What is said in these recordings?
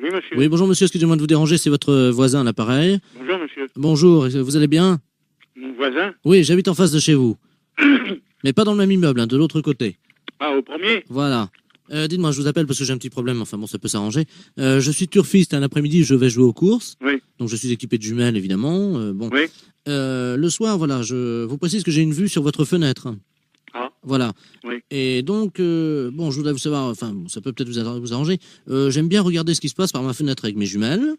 Oui, monsieur. Oui, bonjour monsieur, excusez-moi de vous déranger, c'est votre voisin à l'appareil. Bonjour, monsieur. Bonjour, vous allez bien? Mon voisin? Oui, j'habite en face de chez vous. Mais pas dans le même immeuble, hein, de l'autre côté. Ah, au premier? Voilà. Dites-moi, je vous appelle parce que j'ai un petit problème, enfin bon, ça peut s'arranger. Je suis turfiste, un après-midi, je vais jouer aux courses. Oui. Donc je suis équipé de jumelles, évidemment. Bon. Oui. Le soir, voilà, je vous précise que j'ai une vue sur votre fenêtre. Ah. Voilà. Oui. Et donc, bon, je voudrais vous savoir, enfin, ça peut peut-être vous arranger. J'aime bien regarder ce qui se passe par ma fenêtre avec mes jumelles.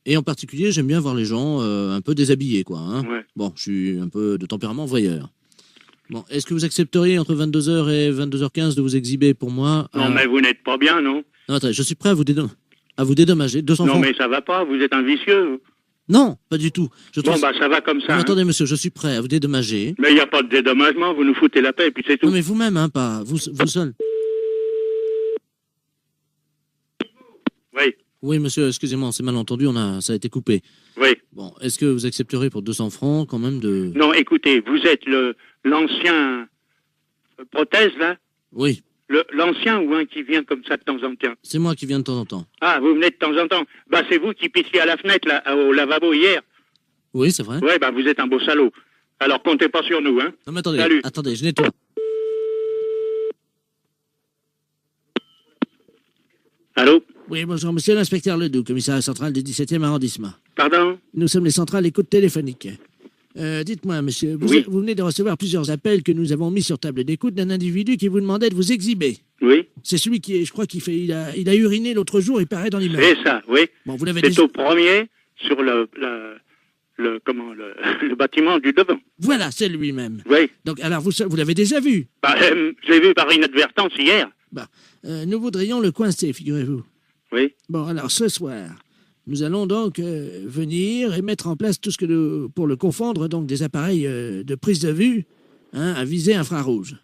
Et en particulier, j'aime bien voir les gens un peu déshabillés, quoi. Hein. Ouais. Bon, je suis un peu de tempérament voyeur. Bon, est-ce que vous accepteriez entre 22h et 22h15 de vous exhiber pour moi? Non, mais vous n'êtes pas bien, non? Non, attendez, je suis prêt à vous dédommager. 200 Non, francs. mais ça va pas, vous êtes un vicieux. Non, pas du tout. Je Bon, trouve... bah, ça va comme ça. Non, Hein. attendez, monsieur, je suis prêt à vous dédommager. Mais il n'y a pas de dédommagement, vous nous foutez la paix, et puis c'est tout. Non, mais vous-même, hein, pas vous seul. Oui, Oui, monsieur, excusez-moi, c'est mal entendu, ça a été coupé. oui. Bon, est-ce que vous accepterez pour 200 francs quand même de... Non, écoutez, vous êtes l'ancien prothèse, là? Oui, L'ancien ou un qui vient comme ça de temps en temps? c'est moi qui viens de temps en temps. Ah, vous venez de temps en temps. Bah, c'est vous qui pissiez à la fenêtre, là, au lavabo hier. Oui, c'est vrai. Ouais, bah, vous êtes un beau salaud. Alors, comptez pas sur nous, hein. Non, mais attendez, Salut. attendez, je nettoie. Allô? Oui, bonjour, monsieur l'inspecteur Ledoux, commissariat central du 17e arrondissement. Pardon? Nous sommes les centrales écoute téléphonique. Dites-moi, monsieur, Oui. vous venez de recevoir plusieurs appels que nous avons mis sur table d'écoute d'un individu qui vous demandait de vous exhiber. Oui? C'est celui qui est, je crois il a uriné l'autre jour, il paraît dans l'immeuble. C'est ça, oui. Bon, vous l'avez C'est déjà... au premier, sur le bâtiment du devant. Voilà, c'est lui-même. Oui. Donc, alors, vous l'avez déjà vu. Bah, j'ai vu par inadvertance hier. Nous voudrions le coincer, figurez-vous. Oui. Bon, alors, ce soir, nous allons donc venir et mettre en place tout ce que pour le confondre, donc des appareils de prise de vue, hein, à visée infrarouge.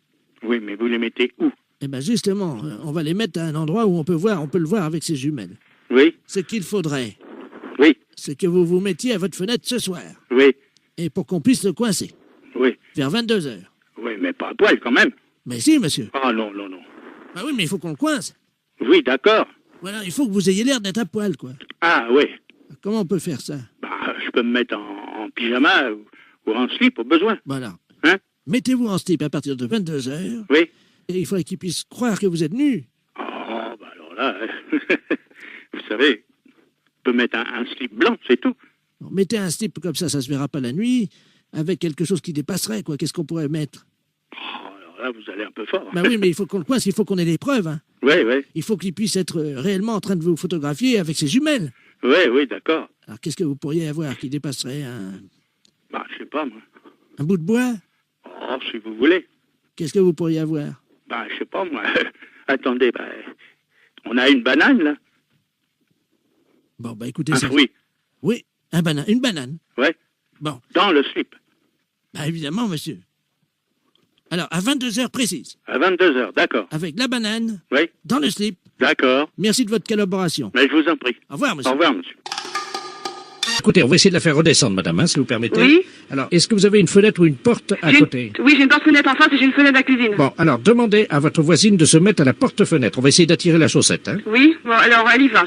Oui, mais vous les mettez où? Eh bien, justement, on va les mettre à un endroit où on peut le voir avec ses jumelles. Oui. Ce qu'il faudrait, Oui. c'est que vous vous mettiez à votre fenêtre ce soir, Oui. et pour qu'on puisse le coincer, Oui. vers 22h. Oui, mais pas à poil quand même. Mais si, monsieur. Ah non, non, non. Ah oui, mais il faut qu'on le coince. Oui, d'accord. Voilà, il faut que vous ayez l'air d'être à poil, quoi. Ah oui. Comment on peut faire ça? Bah, je peux me mettre en pyjama ou en slip au besoin. Voilà. Hein? Mettez-vous en slip à partir de 22h, Oui. et il faudrait qu'il puisse croire que vous êtes nu. Oh, bah alors là, vous savez, je peux mettre un slip blanc, c'est tout. Bon, mettez un slip comme ça se verra pas la nuit, avec quelque chose qui dépasserait, quoi. Qu'est-ce qu'on pourrait mettre? Oh, alors là, vous allez un peu fort. Ben oui, mais il faut qu'on le coince, il faut qu'on ait des preuves, hein. Oui, oui. Il faut qu'il puisse être réellement en train de vous photographier avec ses jumelles. Oui, oui, d'accord. Alors, qu'est-ce que vous pourriez avoir qui dépasserait Bah, je sais pas, moi. un bout de bois? Oh, si vous voulez. Qu'est-ce que vous pourriez avoir? Bah, je sais pas, moi. Attendez, bah, on a une banane, là. Bon, bah écoutez, Un ça... fruit. Oui, une banane. Ouais. Bon, Dans le slip. bah évidemment, monsieur. Alors, à 22h précises, À 22h, d'accord. avec la banane, Oui, dans le slip. d'accord. Merci de votre collaboration. Mais je vous en prie. Au revoir, monsieur. Au revoir, monsieur. Écoutez, on va essayer de la faire redescendre, madame, hein, si vous permettez. Oui. Alors, est-ce que vous avez une fenêtre ou une porte à côté? Oui, j'ai une porte-fenêtre en face et j'ai une fenêtre à la cuisine. Bon, alors, demandez à votre voisine de se mettre à la porte-fenêtre. On va essayer d'attirer la chaussette, hein. Oui, bon, alors elle y va,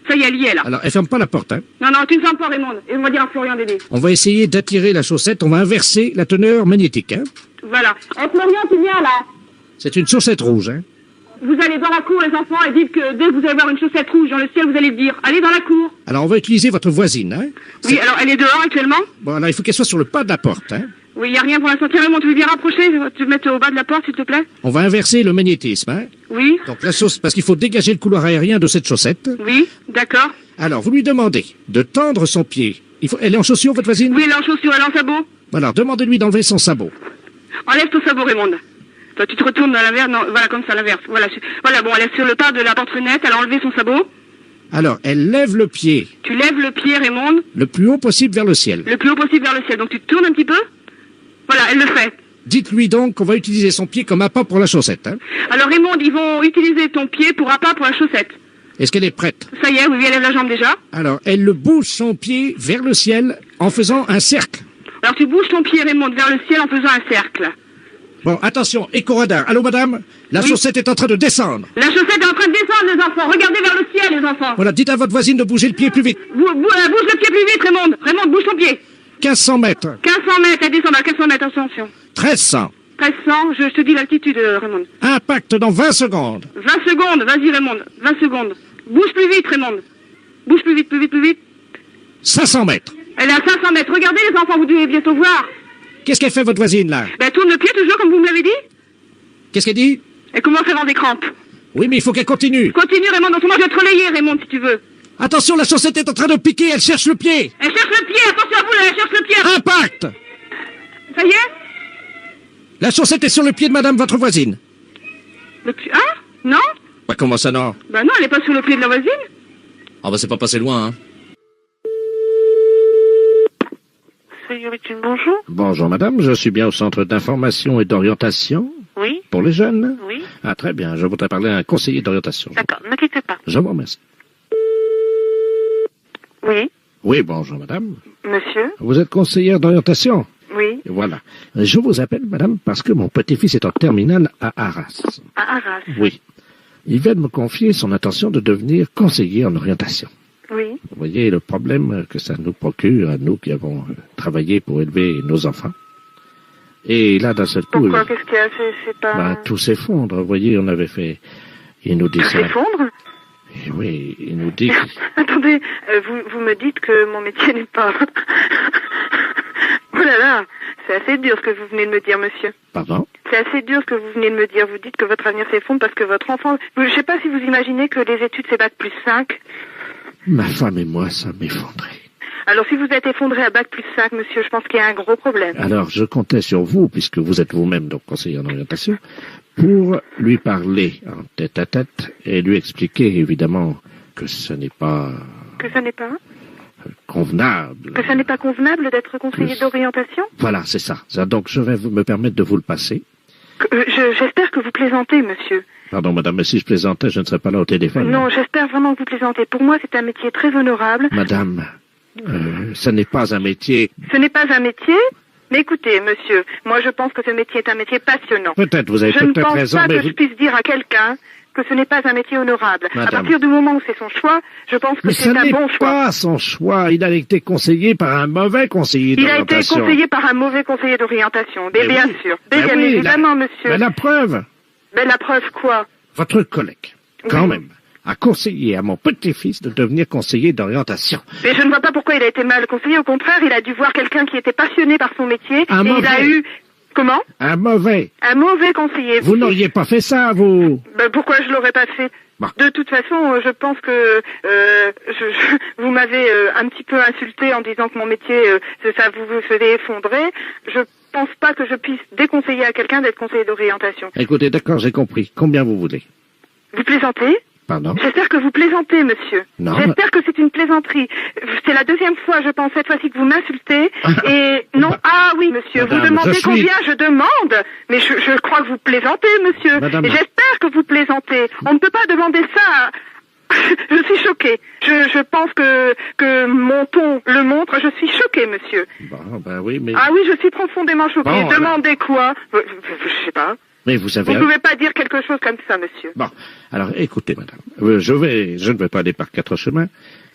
Ça y est, elle y est, là. Alors, elle ferme pas la porte, hein. Non, non, tu ne fermes pas, Raymond. Et on va dire à Florian d'aider. On va essayer d'attirer la chaussette. On va inverser la teneur magnétique, hein. Voilà. Florian, tu viens, là. C'est une chaussette rouge, hein. Vous allez dans la cour, les enfants, et dites que dès que vous allez voir une chaussette rouge dans le ciel, vous allez le dire. Allez dans la cour. Alors, on va utiliser votre voisine, hein. Oui, alors elle est dehors actuellement. Bon, alors, il faut qu'elle soit sur le pas de la porte, hein. Oui, il n'y a rien pour l'instant. Tiens, Raymond, tu veux bien rapprocher, te mettre au bas de la porte, s'il te plaît. On va inverser le magnétisme, hein. Oui, Donc, la chaussette, parce qu'il faut dégager le couloir aérien de cette chaussette. oui, d'accord. Alors, vous lui demandez de tendre son pied. Elle est en chaussures, votre voisine? Oui, elle est en chaussures, elle est en sabot. Alors, demandez-lui d'enlever son sabot. Enlève ton sabot, Raymond. Toi, tu te retournes dans l'inverse, non, voilà, comme ça, l'inverse. Voilà, voilà, bon, elle est sur le pas de la porte-fenêtre, elle a enlevé son sabot. Alors, elle lève le pied Tu lèves le pied, Raymond, le plus haut possible vers le ciel. le plus haut possible vers le ciel. Donc tu te tournes un petit peu. Voilà, elle le fait. Dites-lui donc qu'on va utiliser son pied comme appât pour la chaussette, hein. Alors Raymond, ils vont utiliser ton pied pour appât pour la chaussette. Est-ce qu'elle est prête? Ça y est, oui, elle lève la jambe déjà. Alors, elle le bouge son pied vers le ciel en faisant un cercle. Alors tu bouges ton pied, Raymond, vers le ciel en faisant un cercle. Bon, attention, éco-radar. Allô, madame? La chaussette est en train de descendre. La chaussette est en train de descendre, les enfants. Regardez vers le ciel, les enfants. Voilà, dites à votre voisine de bouger le pied plus vite. Bouge le pied plus vite, Raymond. Raymond, bouge ton pied. 1500 mètres. 1500 mètres, elle descend à 1500 mètres, attention. 1300. 1300, je te dis l'altitude, Raymond. Impact dans 20 secondes. 20 secondes, vas-y, Raymond. 20 secondes. Bouge plus vite, Raymond. Bouge plus vite, plus vite, plus vite. 500 mètres. Elle est à 500 mètres. Regardez, les enfants, vous devez bientôt voir. Qu'est-ce qu'elle fait, votre voisine, là? Ben, tourne le pied toujours, comme vous me l'avez dit. Qu'est-ce qu'elle dit? Elle commence à avoir des crampes. Oui, mais il faut qu'elle continue. Continue, Raymond. Autrement, je vais te relayer, Raymond, si tu veux. Attention, la chaussette est en train de piquer, elle cherche le pied. Elle cherche le pied. Attention à vous, là, elle cherche le pied. Impact. Ça y est? La chaussette est sur le pied de madame, votre voisine. Le pied... Hein? Non? Bah, comment ça, non? Ben non, elle est pas sur le pied de la voisine. Ah bah c'est pas passé loin, hein. Bonjour. Bonjour, madame, je suis bien au centre d'information et d'orientation Oui, pour les jeunes. oui. Ah, très bien, je voudrais parler à un conseiller d'orientation. D'accord, ne quittez pas. Je vous remercie. Oui, Oui, bonjour, madame. monsieur. Vous êtes conseillère d'orientation? Oui, Voilà. Je vous appelle, madame, parce que mon petit-fils est en terminale à Arras. à Arras. Oui. Il vient de me confier son intention de devenir conseiller en orientation. Oui. Vous voyez le problème que ça nous procure, à nous qui avons travaillé pour élever nos enfants. Et là, d'un seul coup, Pourquoi? Qu'est-ce qu'il y a? C'est pas... ben, tout s'effondre. Vous voyez, on avait fait... Il nous dit Tout ça. s'effondre? Et oui, il nous dit... Attendez, vous me dites que mon métier n'est pas... Oh là là, c'est assez dur ce que vous venez de me dire, monsieur. Pardon? C'est assez dur ce que vous venez de me dire. Vous dites que votre avenir s'effondre parce que votre enfant... Je sais pas si vous imaginez que les études, c'est bac plus 5. Ma femme et moi, ça m'effondrait. Alors si vous êtes effondré à bac plus 5, monsieur, je pense qu'il y a un gros problème. Alors, je comptais sur vous, puisque vous êtes vous-même donc conseiller en orientation, pour lui parler en tête-à-tête et lui expliquer, évidemment, que ce n'est pas Que ça n'est pas... convenable. Que ça n'est pas convenable d'être conseiller d'orientation? Voilà, c'est ça. Donc, je vais me permettre de vous le passer. J'espère que vous plaisantez, monsieur. Pardon, madame, mais si je plaisantais, je ne serais pas là au téléphone. Non, j'espère vraiment que vous plaisantez. Pour moi, c'est un métier très honorable. Madame, ce n'est pas un métier... Ce n'est pas un métier? Mais écoutez, monsieur, moi je pense que ce métier est un métier passionnant. Peut-être, vous avez Je ne peut-être pense raison, pas mais que je puisse dire à quelqu'un que ce n'est pas un métier honorable. À Madame. partir du moment où c'est son choix, je pense que Mais c'est ce un n'est bon choix. pas son choix. Il a été conseillé par un mauvais conseiller Il a été d'orientation. conseillé par un mauvais conseiller d'orientation. Mais Mais bien oui. sûr. Mais Bien oui, évidemment, monsieur. Mais la preuve, Mais la preuve quoi? votre collègue, quand Oui. même, a conseillé à mon petit-fils de devenir conseiller d'orientation. Mais je ne vois pas pourquoi il a été mal conseillé. Au contraire, il a dû voir quelqu'un qui était passionné par son métier. Un et il a mauvais. eu... Comment? Un mauvais. Un mauvais conseiller. Vous n'auriez pas fait ça, vous. Ben, pourquoi je l'aurais pas fait? Bon. De toute façon, je pense que vous m'avez un petit peu insulté en disant que mon métier, ça vous faisait effondrer. Je pense pas que je puisse déconseiller à quelqu'un d'être conseiller d'orientation. Écoutez, d'accord, j'ai compris. Combien vous voulez? Vous plaisantez? Pardon? J'espère que vous plaisantez, monsieur. Non. J'espère que c'est une plaisanterie. C'est la deuxième fois, je pense, cette fois-ci que vous m'insultez. Et non, ah oui, monsieur, Madame, vous demandez je suis- combien je demande. Mais je crois que vous plaisantez, monsieur. Madame. Et j'espère que vous plaisantez. On ne peut pas demander ça. Je suis choquée. Je pense que mon ton le montre. Je suis choquée, monsieur. Bon, ben oui, mais... Ah oui, je suis profondément choquée. Bon, Demandez quoi? Je sais pas. Mais vous Vous savez... ne pouvez pas dire quelque chose comme ça, monsieur. Bon, alors écoutez, madame, je ne vais pas aller par quatre chemins.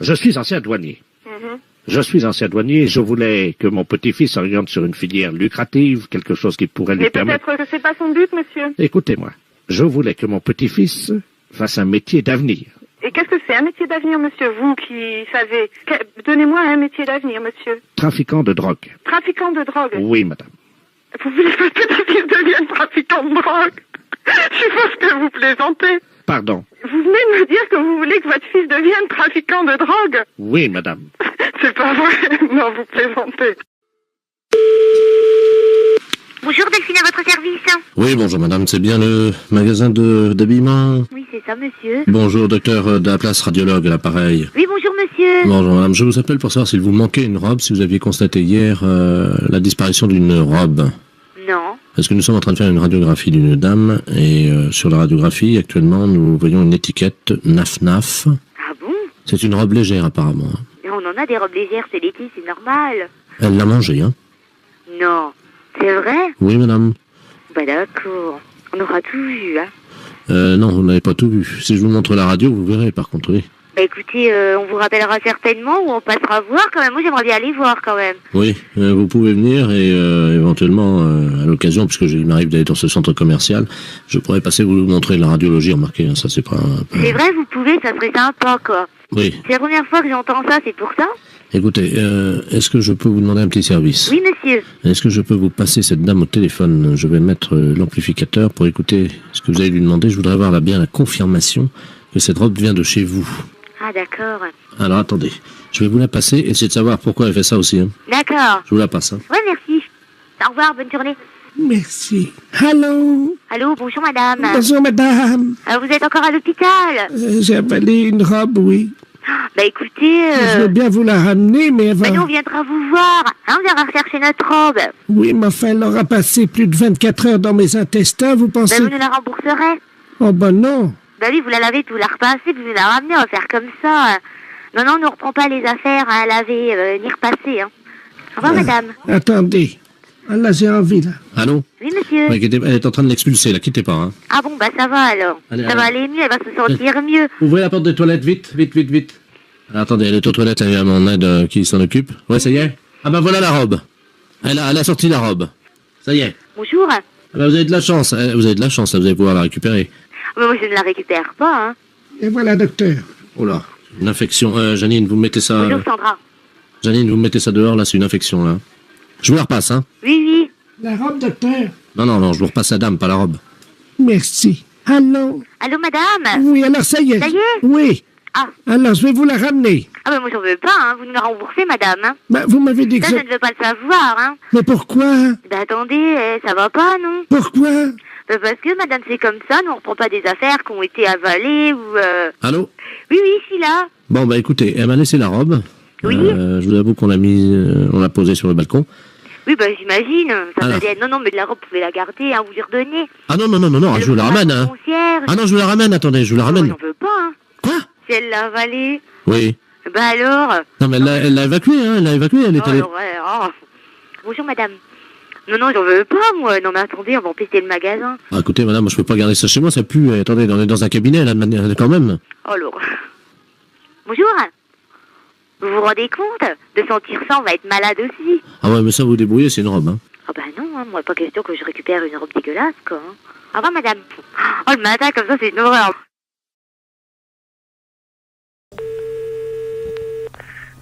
Je suis ancien douanier. Mhm. Je suis ancien douanier et je voulais que mon petit-fils s'oriente sur une filière lucrative, quelque chose qui pourrait lui Mais permettre... peut-être que c'est pas son but, monsieur. Écoutez-moi, je voulais que mon petit-fils fasse un métier d'avenir. Et qu'est-ce que c'est un métier d'avenir, monsieur, vous qui savez? Donnez-moi un métier d'avenir, monsieur. Trafiquant de drogue. Trafiquant de drogue. Oui, madame. Vous voulez que votre petit-fils devienne trafiquant de drogue? Je suppose que vous plaisantez. Pardon. Vous venez de me dire que vous voulez que votre fils devienne trafiquant de drogue? Oui, madame. C'est pas vrai. Non, vous plaisantez. Bonjour Delphine, à votre service. Oui, bonjour madame, c'est bien le magasin d'habillement? Oui, c'est ça, monsieur. Bonjour, docteur Daplace, radiologue à l'appareil. Oui, bonjour, monsieur. Bonjour madame, je vous appelle pour savoir s'il vous manquait une robe, si vous aviez constaté hier la disparition d'une robe. Non. Parce que nous sommes en train de faire une radiographie d'une dame, et sur la radiographie, actuellement, nous voyons une étiquette NAF-NAF. Ah bon? C'est une robe légère, apparemment. Mais on en a des robes légères, c'est l'été, c'est normal. Elle l'a mangée, hein? Non. C'est vrai? Oui, madame. Bah d'accord. On aura tout vu, hein. Non, vous n'avez pas tout vu. Si je vous montre la radio, vous verrez par contre, oui. Bah écoutez, on vous rappellera certainement ou on passera voir quand même. Moi j'aimerais bien aller voir quand même. Oui, vous pouvez venir et éventuellement, à l'occasion, puisque il m'arrive d'aller dans ce centre commercial, je pourrais passer vous montrer la radiologie, remarquez, hein, ça c'est pas... C'est vrai, vous pouvez, ça serait sympa quoi. Oui. C'est la première fois que j'entends ça, c'est pour ça? Écoutez, est-ce que je peux vous demander un petit service? Oui monsieur. Est-ce que je peux vous passer cette dame au téléphone? Je vais mettre l'amplificateur pour écouter ce que vous allez lui demander. Je voudrais avoir bien la confirmation que cette robe vient de chez vous. Ah d'accord. Alors attendez, je vais vous la passer, essayez de savoir pourquoi elle fait ça aussi. Hein. D'accord. Je vous la passe. Hein. Ouais merci. Au revoir, bonne journée. Merci. Allô? Allô, bonjour madame. Bonjour, madame. Vous êtes encore à l'hôpital? J'ai avalé une robe, oui. Bah écoutez, Je veux bien vous la ramener, mais avant... bah nous on viendra vous voir. Hein, on viendra rechercher notre robe. Oui, mais enfin, elle aura passé plus de 24 heures dans mes intestins, vous Bah pensez... vous nous la rembourserez. Oh, ben non. Bah oui, vous la lavez, vous la repassez, puis vous la ramenez, on va faire comme ça. Non, non, on ne reprend pas les affaires à laver ni repasser. Hein. Au revoir, madame. Attendez. Ah, là, j'ai envie, là. Allô? Oui, monsieur. Ouais, elle est en train de l'expulser, là, quittez pas. Hein. Ah bon, bah ça va alors. Allez, Ça va allez. aller mieux, elle va se sentir mieux. Ouvrez la porte des toilettes, vite, vite, vite, vite. Alors, attendez, elle est aux toilettes, il y a mon aide qui s'en occupe. Ouais, ça y est? Ah ben voilà la robe. Elle a sorti la robe. Ça y est. Bonjour. Ah ben, vous avez de la chance, vous avez de la chance, là, vous allez pouvoir la récupérer. Mais moi, je ne la récupère pas. Hein. Et voilà, docteur. Oh là, une infection. Janine, vous mettez ça... Bonjour, Sandra. Janine, vous mettez ça dehors, là, c'est une infection, là. Je vous la repasse, hein. Oui, oui. La robe, docteur. Non, je vous repasse la dame, pas la robe. Merci. Allô? Allô, madame? Oui, alors ça y est. Ça y est? Oui. Ah. Alors, je vais vous la ramener. Ah bah moi, j'en veux pas, hein. Vous nous la remboursez, madame. Hein. Ben, vous m'avez dit que... Ça, je ne veux pas le savoir, hein. Mais pourquoi? Bah attendez, ça va pas, non? Pourquoi? Bah, parce que, madame, c'est comme ça, nous on reprend pas des affaires qui ont été avalées ou... Allô? Oui, oui, je suis là. Bon, bah écoutez, elle m'a laissé la robe. Oui. Je vous avoue qu'on l'a on l'a posée sur le balcon. Oui, bah j'imagine. Ça Alors. peut être... Non, mais de la robe, vous pouvez la garder, hein, vous lui redonnez. Ah non, je vous la ramène, hein. Ah non, je vous la ramène, attendez, je vous la ramène. J'en veux pas, hein. Quoi? Si elle l'a avalée. Oui. Bah alors. Non, mais elle l'a évacuée, hein, elle est Oh, allée... l'horreur. Bonjour, madame. Non, j'en veux pas, moi. Non, mais attendez, on va empêcher le magasin. Ah, écoutez, madame, moi, je peux pas garder ça chez moi, ça pue. Attendez, on est dans un cabinet, là, quand même. Oh, l'horreur. Bonjour. Vous vous rendez compte? De sentir ça, on va être malade aussi. Ah ouais, mais ça, vous débrouillez, c'est une robe, hein. Oh bah non, hein, moi, pas question que je récupère une robe dégueulasse, quoi. Hein. Au revoir, madame. Oh, le matin, comme ça, c'est une horreur.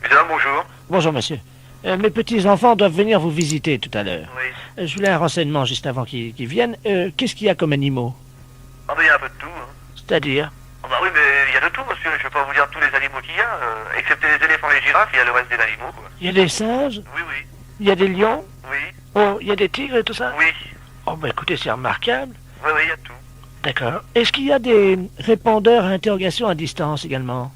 Bien, bonjour. Bonjour monsieur. Mes petits-enfants doivent venir vous visiter tout à l'heure. Oui. Je voulais un renseignement juste avant qu'ils viennent. Qu'est-ce qu'il y a comme animaux? Ah, ben, il y a un peu de tout. Hein. C'est-à-dire? Ah, bah oui, mais il y a de tout, monsieur. Je vais pas vous dire tous les animaux qu'il y a. Excepté les éléphants et les girafes, il y a le reste des animaux, quoi. Il y a des singes? Oui, oui. Il y a des lions? Oui. Oh, il y a des tigres et tout ça? Oui. Oh, bah écoutez, c'est remarquable. Oui, oui, il y a tout. D'accord. Est-ce qu'il y a des répondeurs à interrogation à distance également?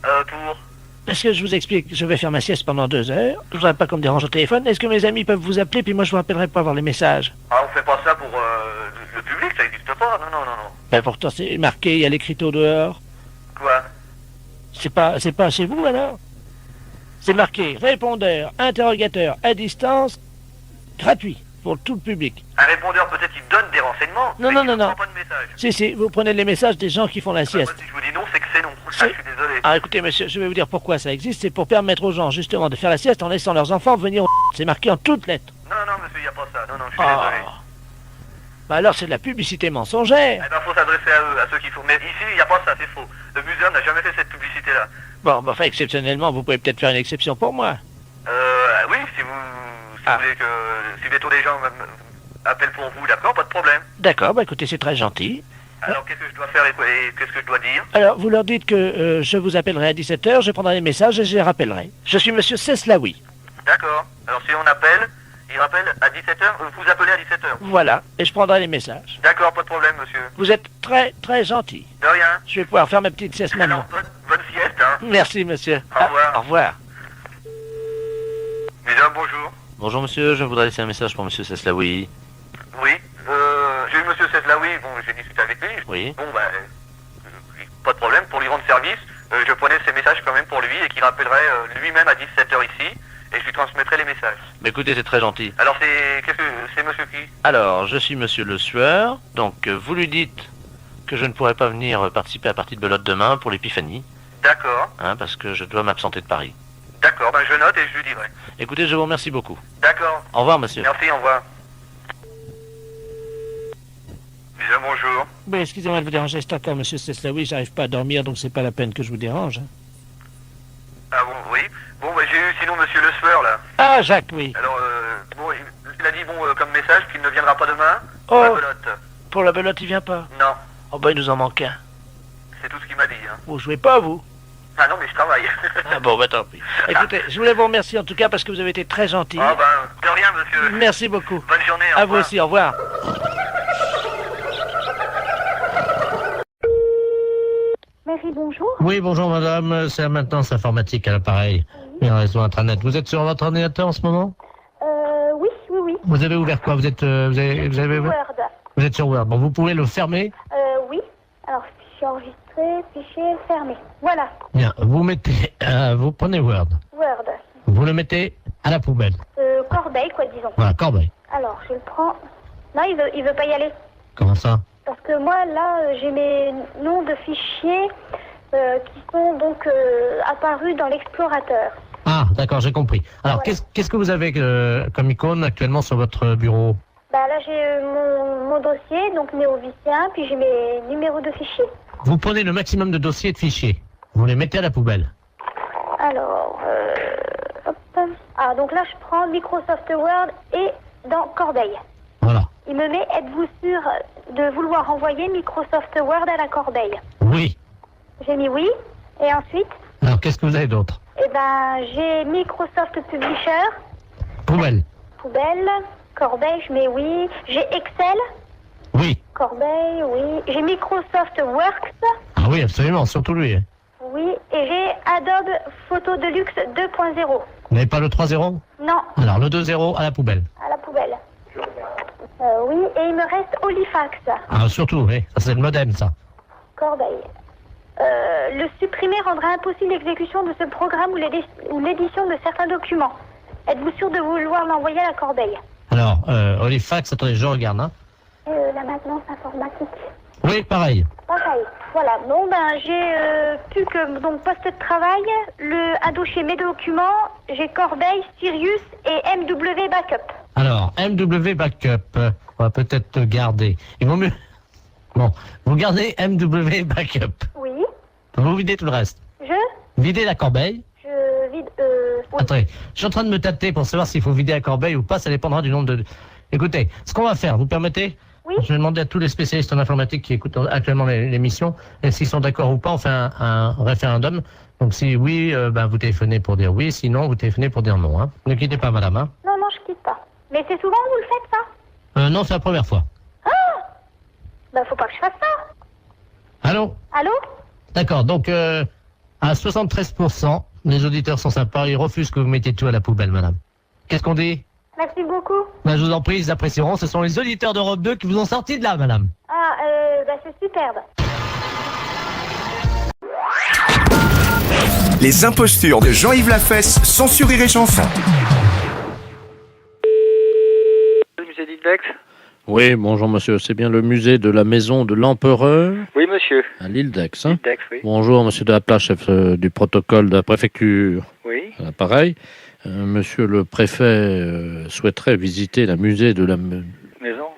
Pour... Parce que je vous explique, je vais faire ma sieste pendant 2 heures. Je voudrais pas qu'on me dérange au téléphone. Est-ce que mes amis peuvent vous appeler, puis moi je vous rappellerai pour avoir les messages? Ah, on fait pas ça pour le public, ça n'existe pas. Non. Ben pourtant c'est marqué, il y a l'écriteau dehors. Quoi? C'est pas chez vous alors? C'est marqué répondeur, interrogateur à distance, gratuit pour tout le public. Un répondeur, peut-être, il donne des renseignements. Non, mais non, il non, ne non. prend pas de message. Si, vous prenez les messages des gens qui font la Moi, sieste. si je vous dis non, c'est que c'est non. Ah, C'est- je suis désolé. Ah écoutez monsieur, je vais vous dire pourquoi ça existe, c'est pour permettre aux gens justement de faire la sieste en laissant leurs enfants venir au... C'est marqué en toutes lettres. Non, monsieur, il n'y a pas ça. Non, je suis Ah. désolé. Bah alors c'est de la publicité mensongère. Eh ben, faut s'adresser à eux, à ceux qui font. Mais ici, il n'y a pas ça, c'est faux. Le muséum n'a jamais fait cette publicité-là. Bon, bah enfin exceptionnellement, vous pouvez peut-être faire une exception pour moi. Oui, si vous voulez que... Si bientôt les gens appellent pour vous, d'accord, pas de problème. D'accord, bah écoutez, c'est très gentil. Alors, qu'est-ce que je dois faire et qu'est-ce que je dois dire? Alors, vous leur dites que je vous appellerai à 17h, je prendrai les messages et je les rappellerai. Je suis monsieur Seslaoui. D'accord. Alors, si on appelle, il rappelle à 17h, vous appelez à 17h. Voilà, et je prendrai les messages. D'accord, pas de problème, monsieur. Vous êtes très, très gentil. De rien. Je vais pouvoir faire ma petite sieste Alors, maintenant. bonne sieste, hein. Merci, monsieur. Au revoir. Au revoir. Mesdames, bonjour. Bonjour monsieur, je voudrais laisser un message pour monsieur Seslaoui. Oui, j'ai eu monsieur Seslaoui, bon, j'ai discuté avec lui. Oui. Bon, bah, pas de problème, pour lui rendre service, je prenais ses messages quand même pour lui et qu'il rappellerait lui-même à 17h ici et je lui transmettrai les messages. Mais écoutez, c'est très gentil. Alors, c'est monsieur qui? Alors, je suis monsieur Le Sueur, donc vous lui dites que je ne pourrai pas venir participer à la partie de belote demain pour l'épiphanie, D'accord. parce que je dois m'absenter de Paris. D'accord, ben je note et je lui dirai. Écoutez, je vous remercie beaucoup. D'accord. Au revoir, monsieur. Merci, au revoir. Bien, bonjour. Oui, excusez-moi de vous déranger, c'est encore monsieur Seslaoui, j'arrive pas à dormir, donc c'est pas la peine que je vous dérange. Ah bon, oui. Bon, bah, j'ai eu sinon monsieur Le Sueur, là. Ah, Jacques, oui. Alors, bon, il a dit, bon, comme message, qu'il ne viendra pas demain. Oh. Pour la belote. Pour la belote, il vient pas. Non, Oh, bah, il nous en manque un. c'est tout ce qu'il m'a dit, hein. Vous jouez pas, vous? Ah non, mais je travaille. Ah bon, bah tant pis. Écoutez, je voulais vous remercier en tout cas parce que vous avez été très gentil. Ah ben, de rien, monsieur. Merci beaucoup. Bonne journée, au À vous revoir. aussi, au revoir. Mairie, bonjour. Oui, bonjour madame, c'est la maintenance informatique à l'appareil. Et réseau intranet. Vous êtes sur votre ordinateur en ce moment? Oui, oui, oui. Vous avez ouvert quoi? Vous êtes Word. vous êtes sur Word. Bon, vous pouvez le fermer. Oui. Alors, fichier enregistré, fichier fermé. Voilà. Bien, vous mettez, vous prenez Word. Word. Vous le mettez à la poubelle. Corbeille, quoi, disons. Voilà, corbeille. Alors, je le prends. Non, il veut pas y aller. Comment ça? Parce que moi, là, j'ai mes noms de fichiers qui sont donc apparus dans l'explorateur. Ah, d'accord, j'ai compris. Alors, Voilà. qu'est-ce que vous avez comme icône actuellement sur votre bureau? Bah là, j'ai mon dossier, donc néovicien, puis j'ai mes numéros de fichiers. Vous prenez le maximum de dossiers et de fichiers. Vous les mettez à la poubelle. Alors, hop. Ah, donc là, je prends Microsoft Word et dans Corbeille. Voilà. Il me met, êtes-vous sûr de vouloir envoyer Microsoft Word à la corbeille? Oui. J'ai mis oui. Et ensuite, Alors, qu'est-ce que vous avez d'autre? eh ben, j'ai Microsoft Publisher, Poubelle. poubelle, corbeille, je mets oui. J'ai Excel, Oui. corbeille, oui. J'ai Microsoft Works, Ah oui, absolument, surtout lui. Hein. oui. Et j'ai Adobe Photo Deluxe 2.0. Vous n'avez pas le 3.0? Non, Alors, le 2.0 à la poubelle. à la poubelle. Oui, et il me reste Olifax, Ah, surtout, oui. Ça, c'est le modem, ça. corbeille. Le supprimer rendra impossible l'exécution de ce programme ou l'édition de certains documents. Êtes-vous sûr de vouloir l'envoyer à la corbeille? Alors, Olifax, attendez, je regarde. Hein. La maintenance informatique. Oui, pareil. Pareil. Voilà. Bon, ben, j'ai plus que donc poste de travail, un dossier mes documents, j'ai Corbeille, Sirius et MW Backup. Alors, MW Backup, on va peut-être garder. Il vaut mieux... Bon, vous gardez MW Backup. Oui. Vous videz tout le reste. Je Videz la corbeille. vide. Oui. Attendez, je suis en train de me tâter pour savoir s'il faut vider la corbeille ou pas, ça dépendra du nombre de... Écoutez, ce qu'on va faire, vous permettez? Oui. Je vais demander à tous les spécialistes en informatique qui écoutent actuellement l'émission, et s'ils sont d'accord ou pas, on fait un référendum. Donc si oui, vous téléphonez pour dire oui, sinon vous téléphonez pour dire non. Hein. Ne quittez pas, madame. Hein. Non, je quitte pas. Mais c'est souvent que vous le faites, ça? Non, c'est la première fois. Ben, faut pas que je fasse ça. Allô? Allô? D'accord, donc à 73%, les auditeurs sont sympas, ils refusent que vous mettiez tout à la poubelle, madame. Qu'est-ce qu'on dit? Merci beaucoup. Je vous en prie, ils apprécieront, ce sont les auditeurs d'Europe 2 qui vous ont sorti de là, madame. Ah, c'est superbe. Les impostures de Jean-Yves Lafesse sont sur Rire et Chanson. Le musée d'Index? Oui, bonjour monsieur, c'est bien le musée de la maison de l'empereur Oui, monsieur. à l'île d'Aix. Hein. Index, oui. Bonjour monsieur de la place, chef du protocole de la préfecture. Oui. Pareil. Monsieur le préfet souhaiterait visiter le musée de la... Maison?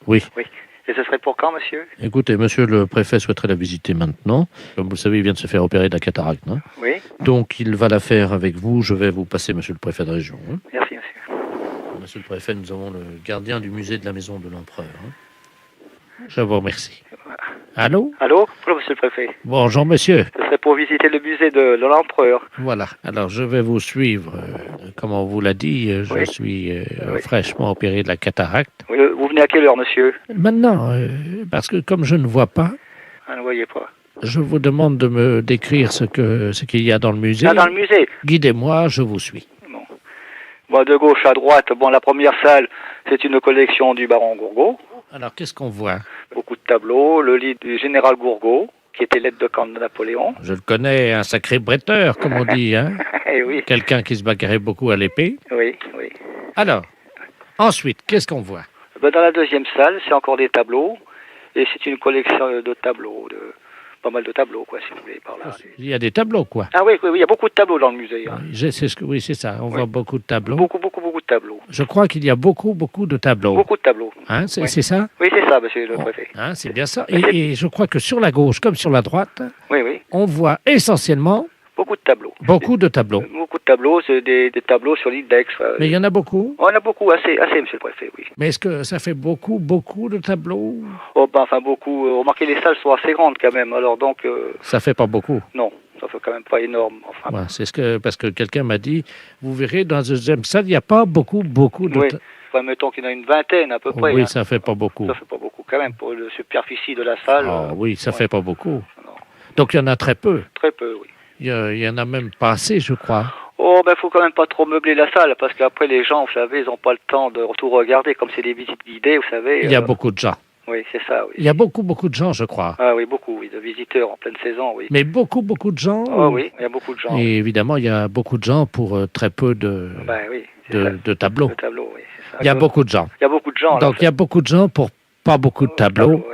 Oui. Oui. Et ce serait pour quand, monsieur? Écoutez, monsieur le préfet souhaiterait la visiter maintenant. Comme vous le savez, il vient de se faire opérer de la cataracte. Hein. Oui. Donc il va la faire avec vous. Je vais vous passer monsieur le préfet de région. Hein. Merci, monsieur. Monsieur le préfet, nous avons le gardien du musée de la maison de l'empereur. Hein. Je vous remercie. Allô? Allô? Bonjour, monsieur le préfet. Bonjour monsieur. Ce serait pour visiter le musée de l'empereur. Voilà, alors je vais vous suivre. Comme on vous l'a dit, je suis fraîchement opéré de la cataracte. Oui, vous venez à quelle heure, monsieur? Maintenant, parce que comme je ne vois pas, Ah, ne voyez pas. je vous demande de me décrire ce qu'il y a dans le musée. Ah, dans le musée? Guidez-moi, je vous suis. Bon, de gauche à droite, bon, la première salle, c'est une collection du baron Gourgaud. Alors, qu'est-ce qu'on voit? Beaucoup de tableaux, le lit du général Gourgaud, qui était l'aide de camp de Napoléon. Je le connais, un sacré bretteur, comme on dit. Hein. Eh oui. Quelqu'un qui se bagarrait beaucoup à l'épée. Oui, oui. Alors, ensuite, qu'est-ce qu'on voit? Dans la deuxième salle, c'est encore des tableaux. Et c'est une collection de tableaux, pas mal de tableaux, quoi, si vous voulez, par là. Il y a des tableaux, quoi. Ah oui, il y a beaucoup de tableaux dans le musée. Hein. Oui, c'est ça. On voit beaucoup de tableaux. Beaucoup de tableaux. Je crois qu'il y a beaucoup de tableaux. Beaucoup de tableaux. Hein, c'est ça? Oui, c'est ça, monsieur le préfet. Hein, c'est bien ça. Et je crois que sur la gauche comme sur la droite, oui. On voit essentiellement... Beaucoup de tableaux. Beaucoup de tableaux. Beaucoup de tableaux, c'est des tableaux sur l'île d'Aix. Mais il y en a beaucoup? On en a beaucoup, assez, monsieur le préfet, oui. Mais est-ce que ça fait beaucoup de tableaux? Oh, enfin, beaucoup. Remarquez, les salles sont assez grandes quand même, alors donc... Ça fait pas beaucoup? Non, ça fait quand même pas énorme. Enfin, ouais, c'est parce que quelqu'un m'a dit, vous verrez, dans la deuxième salle, il n'y a pas beaucoup de... Oui, enfin, mettons qu'il y en a une vingtaine à peu près. Oui, hein. Ça fait pas beaucoup. Ça fait pas beaucoup quand même, pour la superficie de la salle. Oui, ça fait pas beaucoup. Non. Donc il y en a très peu? Très peu, oui. Il y en a même pas assez, je crois. Oh, faut quand même pas trop meubler la salle, parce qu'après les gens, vous savez, ils n'ont pas le temps de tout regarder, comme c'est des visites guidées, vous savez. Il y a beaucoup de gens. Oui, c'est ça, oui. Il y a beaucoup de gens, je crois. Ah oui, beaucoup, oui, de visiteurs en pleine saison, oui. Mais beaucoup de gens. Oh oui, il y a beaucoup de gens. Et évidemment, il y a beaucoup de gens pour très peu de tableaux. De tableaux, oui, c'est ça. Il y a beaucoup de gens. Il y a beaucoup de gens. Donc il y a beaucoup de gens pour pas beaucoup de tableaux.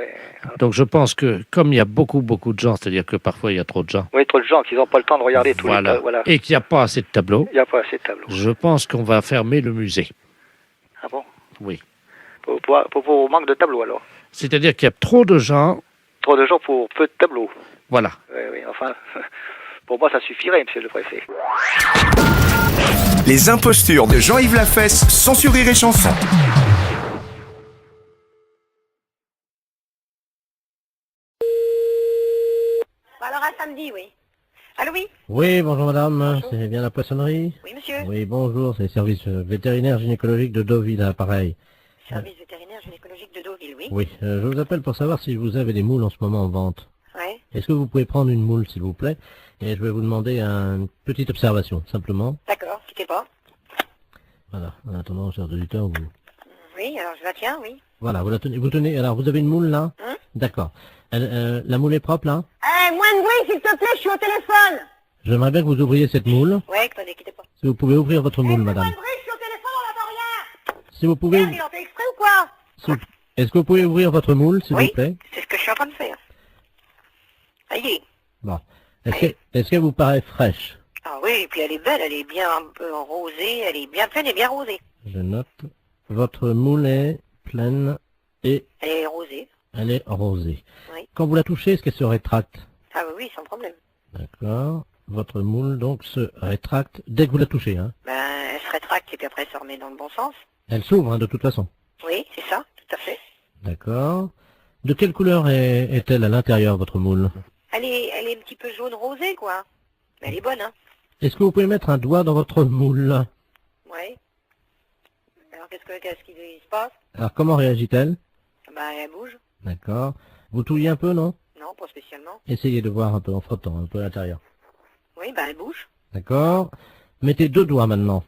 Donc je pense que comme il y a beaucoup de gens, c'est-à-dire que parfois il y a trop de gens. Oui, trop de gens qui n'ont pas le temps de regarder tous les tableaux. Voilà. Et qu'il n'y a pas assez de tableaux. Il n'y a pas assez de tableaux. Je pense qu'on va fermer le musée. Ah bon? Oui. Pour manque de tableaux alors? C'est-à-dire qu'il y a trop de gens. Trop de gens pour peu de tableaux. Voilà. Oui, enfin, pour moi ça suffirait, monsieur le préfet. Les impostures de Jean-Yves Lafesse, sans sur Rire et Chanson. Alors à samedi, oui. Allô, oui? Oui, bonjour madame, c'est bien la poissonnerie? Oui, monsieur. Oui, bonjour, c'est le service vétérinaire gynécologique de Deauville, à pareil. Service vétérinaire gynécologique de Deauville, oui. Oui, je vous appelle pour savoir si vous avez des moules en ce moment en vente. Ouais. Est-ce que vous pouvez prendre une moule, s'il vous plaît? Et je vais vous demander une petite observation, simplement. D'accord, quittez pas. Voilà, en attendant, chers auditeurs, vous... Oui, alors je la tiens, oui. Voilà, vous tenez, alors vous avez une moule là? D'accord. La moule est propre là? Moins de bruit, s'il te plaît, je suis au téléphone. J'aimerais bien que vous ouvriez cette moule. Ouais, attendez, quittez pas. Si vous pouvez ouvrir votre moule, madame. Moins de bruit, je suis au téléphone, on n'entend rien. Si vous pouvez... Merde, il en fait exprès ou quoi? Est-ce que vous pouvez ouvrir votre moule, s'il vous plaît? C'est ce que je suis en train de faire. Ça y est. Bon. Est-ce qu'elle vous paraît fraîche? Ah oui, et puis elle est belle, elle est bien un peu rosée, elle est bien pleine et bien rosée. Je note. Votre moule est pleine et... Elle est rosée. Elle est rosée. Oui. Quand vous la touchez, est-ce qu'elle se rétracte? Ah oui, sans problème. D'accord. Votre moule, donc, se rétracte dès que vous la touchez, hein? Elle se rétracte et puis après elle se remet dans le bon sens. Elle s'ouvre, hein, de toute façon. Oui, c'est ça, tout à fait. D'accord. De quelle couleur est-elle à l'intérieur, votre moule? Elle est un petit peu jaune rosé, quoi. Mais elle est bonne, hein. Est-ce que vous pouvez mettre un doigt dans votre moule? Oui. Alors qu'est-ce qui se passe? Alors, comment réagit-elle? Elle bouge. D'accord. Vous touillez un peu, non? Non, pas spécialement. Essayez de voir un peu en frottant, un peu à l'intérieur. Oui, elle bouge. D'accord. Mettez 2 doigts maintenant.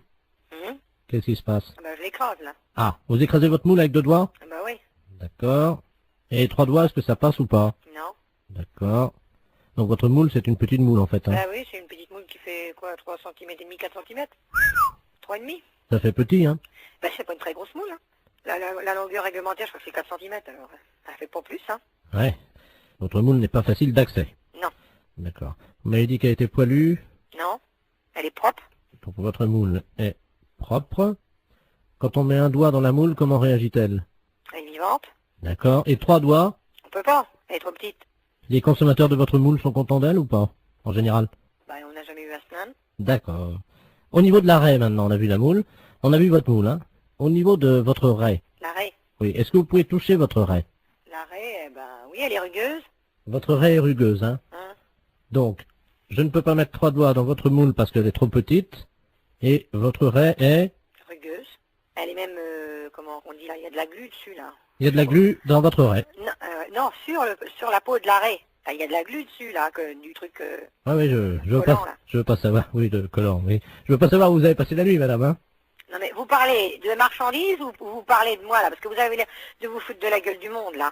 Qu'est-ce qui se passe? Je l'écrase, là. Ah, vous écrasez votre moule avec 2 doigts? Oui. D'accord. Et 3 doigts, est-ce que ça passe ou pas? Non. D'accord. Donc votre moule, c'est une petite moule en fait. Hein. Oui, c'est une petite moule qui fait quoi, 3 cm et demi, 4 cm 3,5. Ça fait petit, hein? C'est pas une très grosse moule, hein. La longueur réglementaire, je crois que c'est 4 cm, alors ça fait pas plus, hein. Ouais. Votre moule n'est pas facile d'accès. Non. D'accord. Vous m'avez dit qu'elle était poilue? Non. Elle est propre. Donc votre moule est propre. Quand on met un doigt dans la moule, comment réagit-elle? Elle est vivante. D'accord. Et 3 doigts? On peut pas, elle est trop petite. Les consommateurs de votre moule sont contents d'elle ou pas? En général? On n'a jamais eu à se plaindre. D'accord. Au niveau de la raie maintenant, on a vu la moule. On a vu votre moule, hein? Au niveau de votre raie. La raie? Oui. Est-ce que vous pouvez toucher votre raie? La raie, oui, elle est rugueuse. Votre raie est rugueuse, hein? Donc, je ne peux pas mettre 3 doigts dans votre moule parce qu'elle est trop petite. Et votre raie est... rugueuse. Elle est même, comment on dit là, il y a de la glu dessus, là. Il y a de la glu dans votre raie. Non, sur la peau de la raie. Il y a de la glu dessus, là, du truc... Ah oui, je veux pas savoir, oui, de collant, oui. Je veux pas savoir où vous avez passé la nuit, madame, hein? Non mais vous parlez de marchandises ou vous parlez de moi, là? Parce que vous avez l'air de vous foutre de la gueule du monde, là.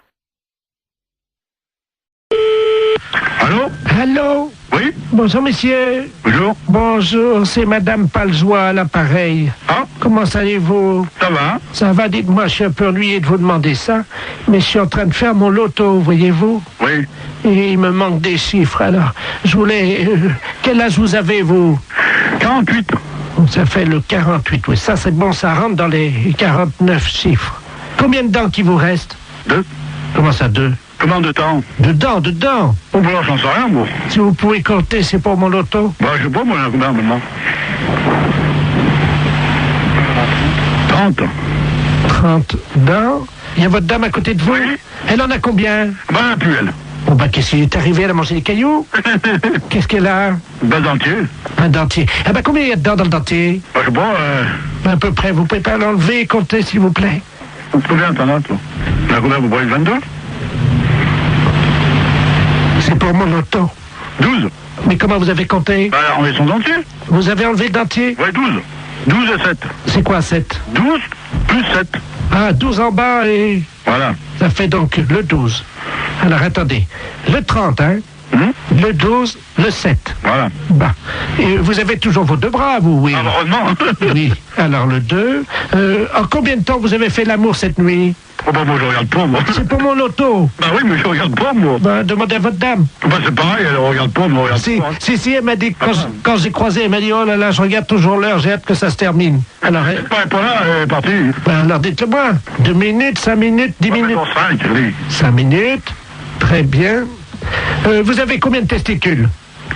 Allô? Allô? Oui? Bonjour, monsieur. Bonjour. Bonjour, c'est Madame Paljoie à l'appareil. Ah? Comment allez-vous? Ça va? Ça va, dites-moi, je suis un peu ennuyé de vous demander ça, mais je suis en train de faire mon loto, voyez-vous? Oui. Et il me manque des chiffres, alors je voulais... quel âge vous avez, vous? 48. Ça fait le 48, oui. Ça, c'est bon, ça rentre dans les 49 chiffres. Combien de dents qui vous reste? 2. Comment ça, 2? Combien de temps? Dedans. Oh, bah, j'en sais rien, moi. Si vous pouvez compter, c'est pour mon loto. Bah, je sais pas, moi, il y en a combien maintenant? 30. 30 dents. Il y a votre dame à côté de vous? Oui. Elle en a combien? Bah, elle a plus, elle. Bon, bah, qu'est-ce qui est arrivé? Elle a mangé des cailloux? Qu'est-ce qu'elle a? Bah, dentier. Un dentier. Ah, bah, combien il y a de dents dans le dentier? Bah, je sais pas, À peu près. Vous pouvez pas l'enlever et compter, s'il vous plaît? combien t'en as, toi? Il y en a combien, vous voyez, 22? C'est pour mon loto. 12. Mais comment vous avez compté? Bah, on met son dentier. Vous avez enlevé le dentier? Ouais, 12. 12 et 7. C'est quoi, 7? 12 plus 7. Ah, 12 en bas et... Voilà. Ça fait donc le 12. Alors, attendez. Le 30, hein? Le 12, le 7. Voilà. Bah. Et vous avez toujours vos deux bras, vous, oui? Heureusement. Oui. Alors, le 2. En combien de temps vous avez fait l'amour cette nuit? Oh, bah, moi, je regarde pas, moi. C'est pour mon loto. Bah oui, mais je regarde pas, moi. Bah, demandez à votre dame. Bah, c'est pareil, elle regarde pas, moi, regarde Si, pas. Hein. si, elle m'a dit, quand j'ai croisé, elle m'a dit, oh là là, je regarde toujours l'heure, j'ai hâte que ça se termine. Alors, Elle est pas là, elle est partie. Ben, alors dites-le-moi. 2 minutes, 5 minutes, 10 minutes. 5, oui. 5 minutes. Très bien. Vous avez combien de testicules?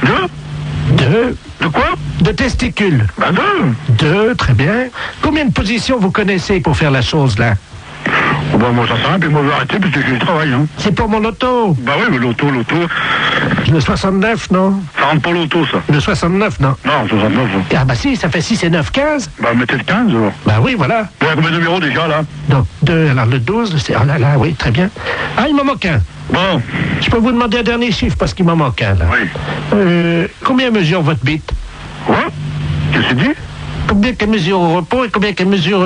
2. De quoi? De testicules. Bah, 2. 2, très bien. Combien de positions vous connaissez pour faire la chose, là? Oh, bah, moi, ça sert à rien, puis moi, je vais arrêter, parce que j'ai du travail, hein. C'est pour mon loto. Bah oui, mais l'auto. Le 69, non? Ça rentre pas l'auto, ça. Le 69, non? Non, 69, ça. Ah bah si, ça fait 6 et 9, 15. Bah, mettez le 15, alors. Bah oui, voilà. Bon, combien de numéros, déjà, là? Donc, 2, alors le 12, c'est... Oh là là, oui, très bien. Ah, il m'en manque un. Bon. Je peux vous demander un dernier chiffre, parce qu'il m'en manque un, là. Oui. Combien mesure votre bite? Quoi? Qu'est-ce que tu dis? Combien qu'elle mesure au repos et combien qu'elle mesure...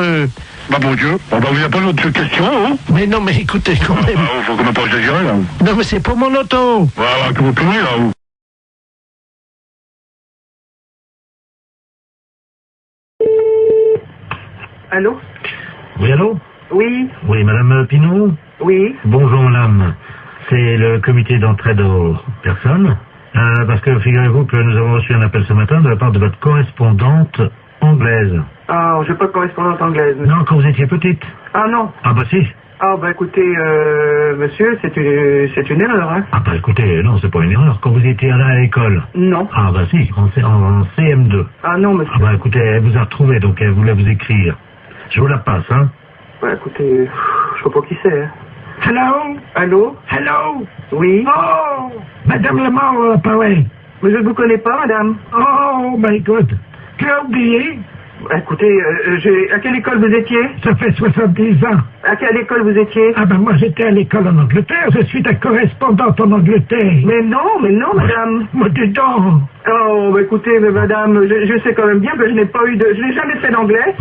Bah, bon Dieu. Bah, il n'y a pas d'autre question, hein? Mais non, mais écoutez, quand même... Faut quand même pas exagérer, là. Non, mais c'est pour mon auto. Voilà, que vous pouvez, là, vous. Allô? Oui, allô? Oui. Oui, Madame Pinault? Oui. Bonjour, Madame. C'est le comité d'entraide aux personnes. Parce que figurez-vous que nous avons reçu un appel ce matin de la part de votre correspondante anglaise. Ah, je n'ai pas de correspondante anglaise. Monsieur. Non, quand vous étiez petite. Ah non. Ah bah si. Ah bah écoutez, monsieur, c'est une erreur, hein. Ah bah écoutez, non, c'est pas une erreur. Quand vous étiez là à l'école. Non. Ah bah si, en CM2. Ah non, monsieur. Ah bah écoutez, elle vous a retrouvé, donc elle voulait vous écrire. Je vous la passe, hein. Bah écoutez, je sais pas qui c'est, hein. Hello? Allô? Hello? Oui? Oh! Madame Lemort, pareil. Mais je ne vous connais pas, madame. Oh my God. Tu as oublié? Bah, écoutez, à quelle école vous étiez? Ça fait 70 ans. À quelle école vous étiez? Ah ben moi j'étais à l'école en Angleterre, je suis ta correspondante en Angleterre. Mais non, madame. Moi dis donc. Oh, bah écoutez, mais madame, je sais quand même bien que je n'ai jamais fait d'anglais.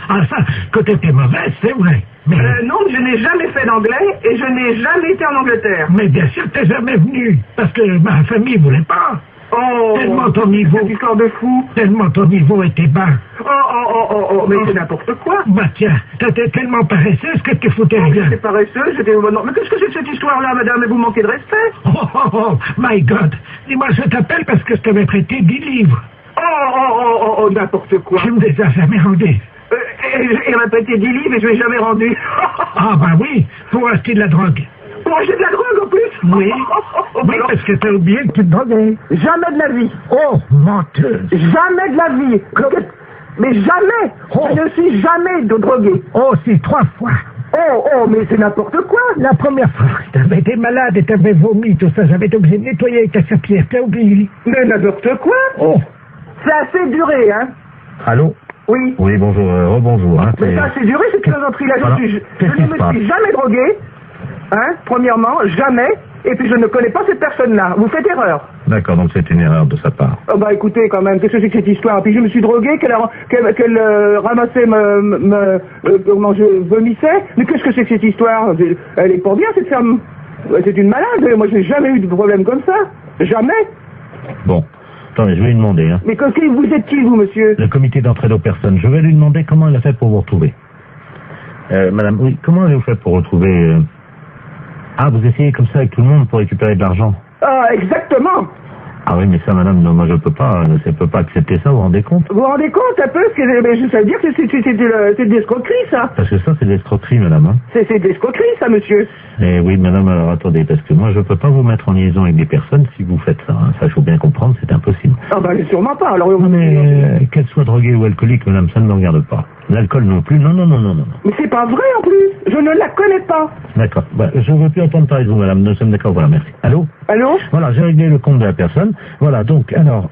Ah ça, que t'étais mauvaise, c'est vrai. Mais... non, je n'ai jamais fait d'anglais et je n'ai jamais été en Angleterre. Mais bien sûr t'es jamais venu, parce que ma famille voulait pas. Oh, tellement ton niveau, cette histoire de fou. Tellement ton niveau était bas. Oh, mais c'est n'importe quoi. Bah tiens, t'étais tellement paresseuse que tu foutais rien. J'étais paresseuse, j'étais... Non, mais qu'est-ce que c'est que cette histoire-là, madame? Vous manquez de respect. Oh, my God. Dis-moi, je t'appelle parce que je t'avais prêté 10 livres. Oh, n'importe quoi. Tu me les as jamais rendus. Et on m'a prêté 10 livres et je ne l'ai jamais rendu. Ah bah oui, pour acheter de la drogue. Pour acheter de la drogue en plus? Oui. Oui, parce que t'as oublié que tu te droguais. Jamais de la vie. Oh, menteuse. Jamais de la vie. Mais jamais. Oh. Je ne suis jamais drogué. Oh, si, 3 fois. Oh, mais c'est n'importe quoi. La première fois, t'avais été malade et t'avais vomi, tout ça. J'avais été obligé de nettoyer avec ta serpillière. T'as oublié. Mais n'importe quoi. Oh. C'est assez duré, hein. Allô? Oui. Oui, bonjour, rebonjour. Hein, mais ça, c'est duré, cette plaisanterie-là. Voilà. Je ne me suis jamais drogué. Hein, premièrement, jamais. Et puis je ne connais pas cette personne-là. Vous faites erreur. D'accord, donc c'est une erreur de sa part. Oh bah écoutez, quand même, qu'est-ce que c'est que cette histoire? Puis je me suis drogué, qu'elle ramassait comment je vomissais. Mais qu'est-ce que c'est que cette histoire? Elle est pas bien, cette femme. Ouais, c'est une malade, moi j'ai jamais eu de problème comme ça. Jamais. Bon, attendez, je vais lui demander. Hein. Mais vous êtes qui, vous, monsieur? Le comité d'entraide aux personnes. Je vais lui demander comment elle a fait pour vous retrouver. Madame, oui, comment avez-vous fait pour retrouver... Ah, vous essayez comme ça avec tout le monde pour récupérer de l'argent? Ah, exactement. Ah oui, mais ça, madame, non, moi je peux pas accepter ça, vous vous rendez compte? Vous vous rendez compte un peu ce que ça veut dire que c'est de l'escroquerie, ça? Parce que ça, c'est de l'escroquerie, madame. Hein. C'est de l'escroquerie, ça, monsieur. Eh oui, madame, alors attendez, parce que moi je peux pas vous mettre en liaison avec des personnes si vous faites ça. Hein. Ça, il faut bien comprendre, c'est impossible. Ah ben, sûrement pas, alors... Non, mais qu'elle soit droguée ou alcoolique, madame, ça ne me regarde pas. L'alcool non plus, non. Mais c'est pas vrai, en plus. Je ne la connais pas. D'accord. Bah, je ne veux plus entendre parler de vous, madame. Nous sommes d'accord, voilà, merci. Allô? Allô? Voilà, j'ai réglé le compte de la personne. Voilà, donc, alors,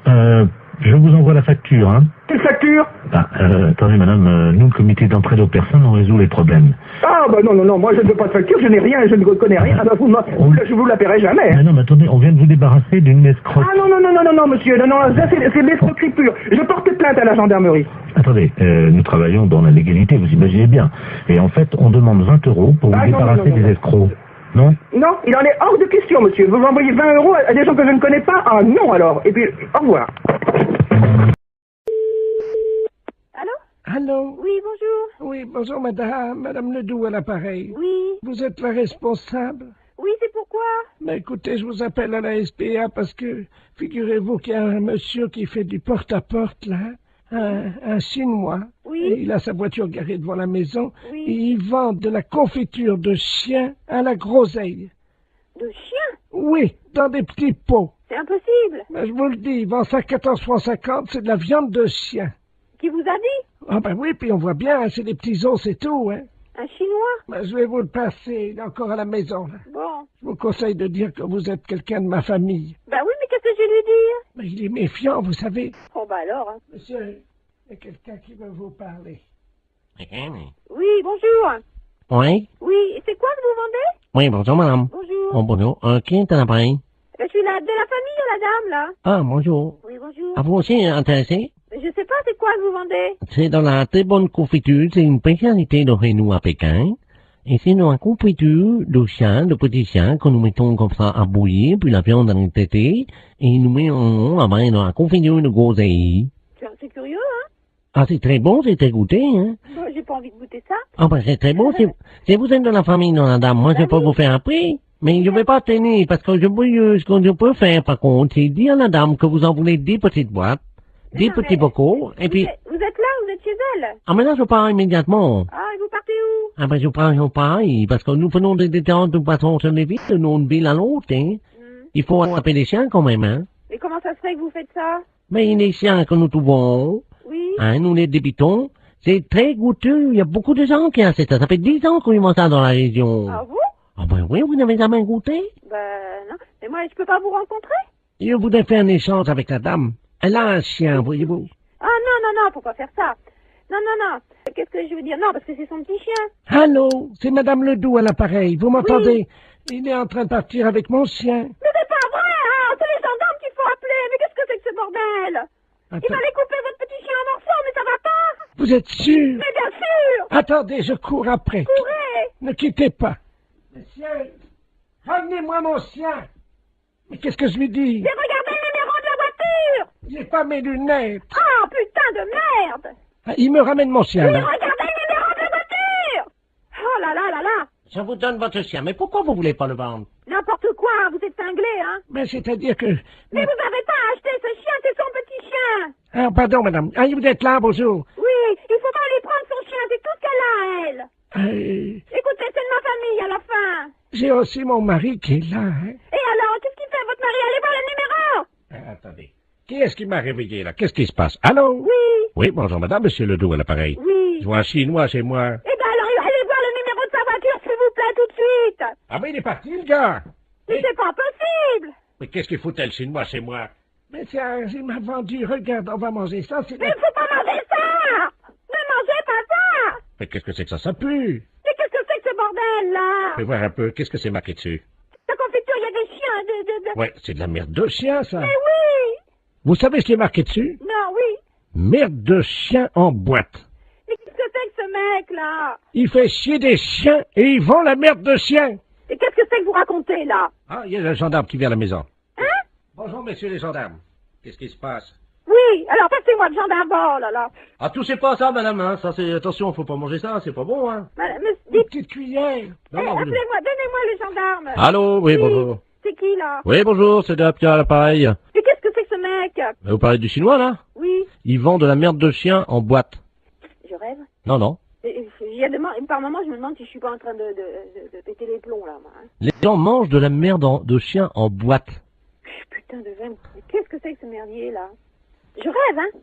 je vous envoie la facture, hein. Quelle facture? Bah, attendez, madame, nous, le comité d'entraide aux personnes, on résout les problèmes. Ah, bah non, moi je ne veux pas de facture, je n'ai rien, je ne connais rien. Ah, bah, je vous la paierai jamais. Mais non, mais attendez, on vient de vous débarrasser d'une escroque. Ah non, monsieur, non, ça c'est de l'escroquerie pure. Je porte plainte à la gendarmerie. Attendez, nous travaillons dans la légalité, vous imaginez bien. Et en fait, on demande 20 € pour vous débarrasser des escrocs. Non? Non, il en est hors de question, monsieur. Vous m'envoyez 20 € à des gens que je ne connais pas? Ah non, alors. Et puis, au revoir. Allô? Oui, bonjour. Oui, bonjour madame, madame Ledoux à l'appareil. Oui. Vous êtes la responsable? Oui, c'est pourquoi? Mais écoutez, je vous appelle à la SPA parce que, figurez-vous qu'il y a un monsieur qui fait du porte-à-porte, là, un Chinois. Oui. Et il a sa voiture garée devant la maison. Oui. Et il vend de la confiture de chien à la groseille. De chien? Oui, dans des petits pots. C'est impossible. Mais je vous le dis, il vend ça 14,50 €, c'est de la viande de chien. Qui vous a dit? Ah ben oui, puis on voit bien, hein, c'est des petits os, c'est tout, hein. Un Chinois? Ben, je vais vous le passer, il est encore à la maison, là. Bon. Je vous conseille de dire que vous êtes quelqu'un de ma famille. Ben oui, mais qu'est-ce que je vais lui dire? Mais il est méfiant, vous savez. Oh bah alors, hein. Monsieur, il y a quelqu'un qui veut vous parler. Oui, bonjour. Oui? Oui, et c'est quoi que vous vendez? Oui, bonjour, madame. Bonjour. Oh, bonjour. Qui est à l'appareil? Je suis de la famille, la dame, là. Ah, bonjour. Oui, bonjour. Ah, vous aussi intéressé? Je sais pas, c'est quoi que vous vendez? C'est dans la très bonne confiture, c'est une spécialité de chez nous à Pékin. Et c'est dans la confiture de chiens, de petits chiens, que nous mettons comme ça à bouillir, puis la viande à traiter, et nous mettons après dans la confiture de groseille. C'est curieux, hein? Ah, c'est très bon, c'est très goûté, hein? Bon, j'ai pas envie de goûter ça. Ah, ben, c'est très bon, si vous êtes de la famille, non, madame, moi, je peux vous faire un prix. Mais je vais pas tenir, parce que ce que je peux faire, par contre, c'est dire à la dame que vous en voulez 10 petites boîtes, 10 petits bocaux, et puis... Vous êtes là, vous êtes chez elle? Ah, mais là, je pars immédiatement. Ah, et vous partez où? Ah, ben, je pars, parce que nous prenons des détentes de façon sur les villes, de une ville à l'autre, hein. Il faut attraper les chiens, quand même, hein. Mais comment ça se fait que vous faites ça? Mais les chiens que nous trouvons, oui. Hein, nous les débitons, c'est très goûteux. Il y a beaucoup de gens qui achètent ça. Ça fait 10 ans qu'on y mange ça dans la région. Ah bon? Ah ben oui, vous n'avez jamais goûté? Ben non, mais moi je peux pas vous rencontrer? Je voudrais faire un échange avec la dame. Elle a un chien, voyez-vous. Ah non, faut pas faire ça. Non. Qu'est-ce que je veux dire? Non, parce que c'est son petit chien. Allô, c'est madame Ledoux à l'appareil, vous m'entendez? Oui. Il est en train de partir avec mon chien. Mais c'est pas vrai, hein! C'est les gendarmes qu'il faut appeler. Mais qu'est-ce que c'est que ce bordel? Il fallait couper votre petit chien en morceaux, mais ça va pas! Vous êtes sûr? Mais bien sûr! Attendez, je cours après. Courez! Ne quittez pas. Monsieur, ramenez-moi mon chien. Mais qu'est-ce que je lui dis? J'ai regardé le numéro de la voiture! J'ai pas mes lunettes. Ah, putain de merde! Ah, il me ramène mon chien, Oui, là. regardez le numéro de la voiture! Oh là là! Je vous donne votre chien, mais pourquoi vous voulez pas le vendre? N'importe quoi, vous êtes cinglé, hein? Mais c'est-à-dire que... Mais vous n'avez pas acheté ce chien, c'est son petit chien! Ah, pardon, madame. Ah, vous êtes là, bonjour. Oui, il faut pas lui prendre son chien, c'est tout ce qu'elle a, elle! Écoutez, c'est de ma famille, à la fin! J'ai aussi mon mari qui est là, hein? Et alors, qu'est-ce qu'il fait, votre mari? Allez voir le numéro! Attendez. Qui est-ce qui m'a réveillé, là? Qu'est-ce qui se passe? Allô? Oui! Oui, bonjour, madame, monsieur Ledoux à l'appareil. Oui! Je vois un Chinois chez moi. Eh ben alors, allez voir le numéro de sa voiture, s'il vous plaît, tout de suite! Ah, mais il est parti, le gars! Mais c'est pas possible! Mais qu'est-ce qu'il foutait, le Chinois, chez moi? Mais il m'a vendu, regarde, on va manger ça, c'est... Mais il faut pas manger ça! Ne mangez pas ça! Mais qu'est-ce que c'est que ça pue? Mais qu'est-ce que c'est que ce bordel, là? Fais voir un peu, qu'est-ce que c'est marqué dessus? La confiture, il y a des chiens, Ouais, c'est de la merde de chien, ça! Mais oui! Vous savez ce qui est marqué dessus? Non, oui! Merde de chien en boîte! Mais qu'est-ce que c'est que ce mec, là? Il fait chier des chiens et il vend la merde de chien! Et qu'est-ce que c'est que vous racontez, là? Ah, il y a le gendarme qui vient à la maison. Hein? Bonjour, messieurs les gendarmes. Qu'est-ce qui se passe? Oui, alors passez-moi le gendarme. Oh là là. Ah, touchez pas à ça, madame, hein. Ça, c'est... Attention, faut pas manger ça, c'est pas bon, hein. Mais dites... Petite cuillère. Non, non, appelez-moi, donnez-moi le gendarme. Allô, oui, bonjour. C'est qui, là? Oui, bonjour, c'est Dapia à l'appareil. Mais qu'est-ce que c'est que ce mec? Vous parlez du chinois, là? Oui. Il vend de la merde de chien en boîte. Je rêve? Non, non. Par moment, je me demande si je suis pas en train de péter les plombs, là, moi. Hein. Les gens mangent de la merde de chien en boîte. Putain de veine. Qu'est-ce que c'est que ce merdier, là? Je rêve, hein?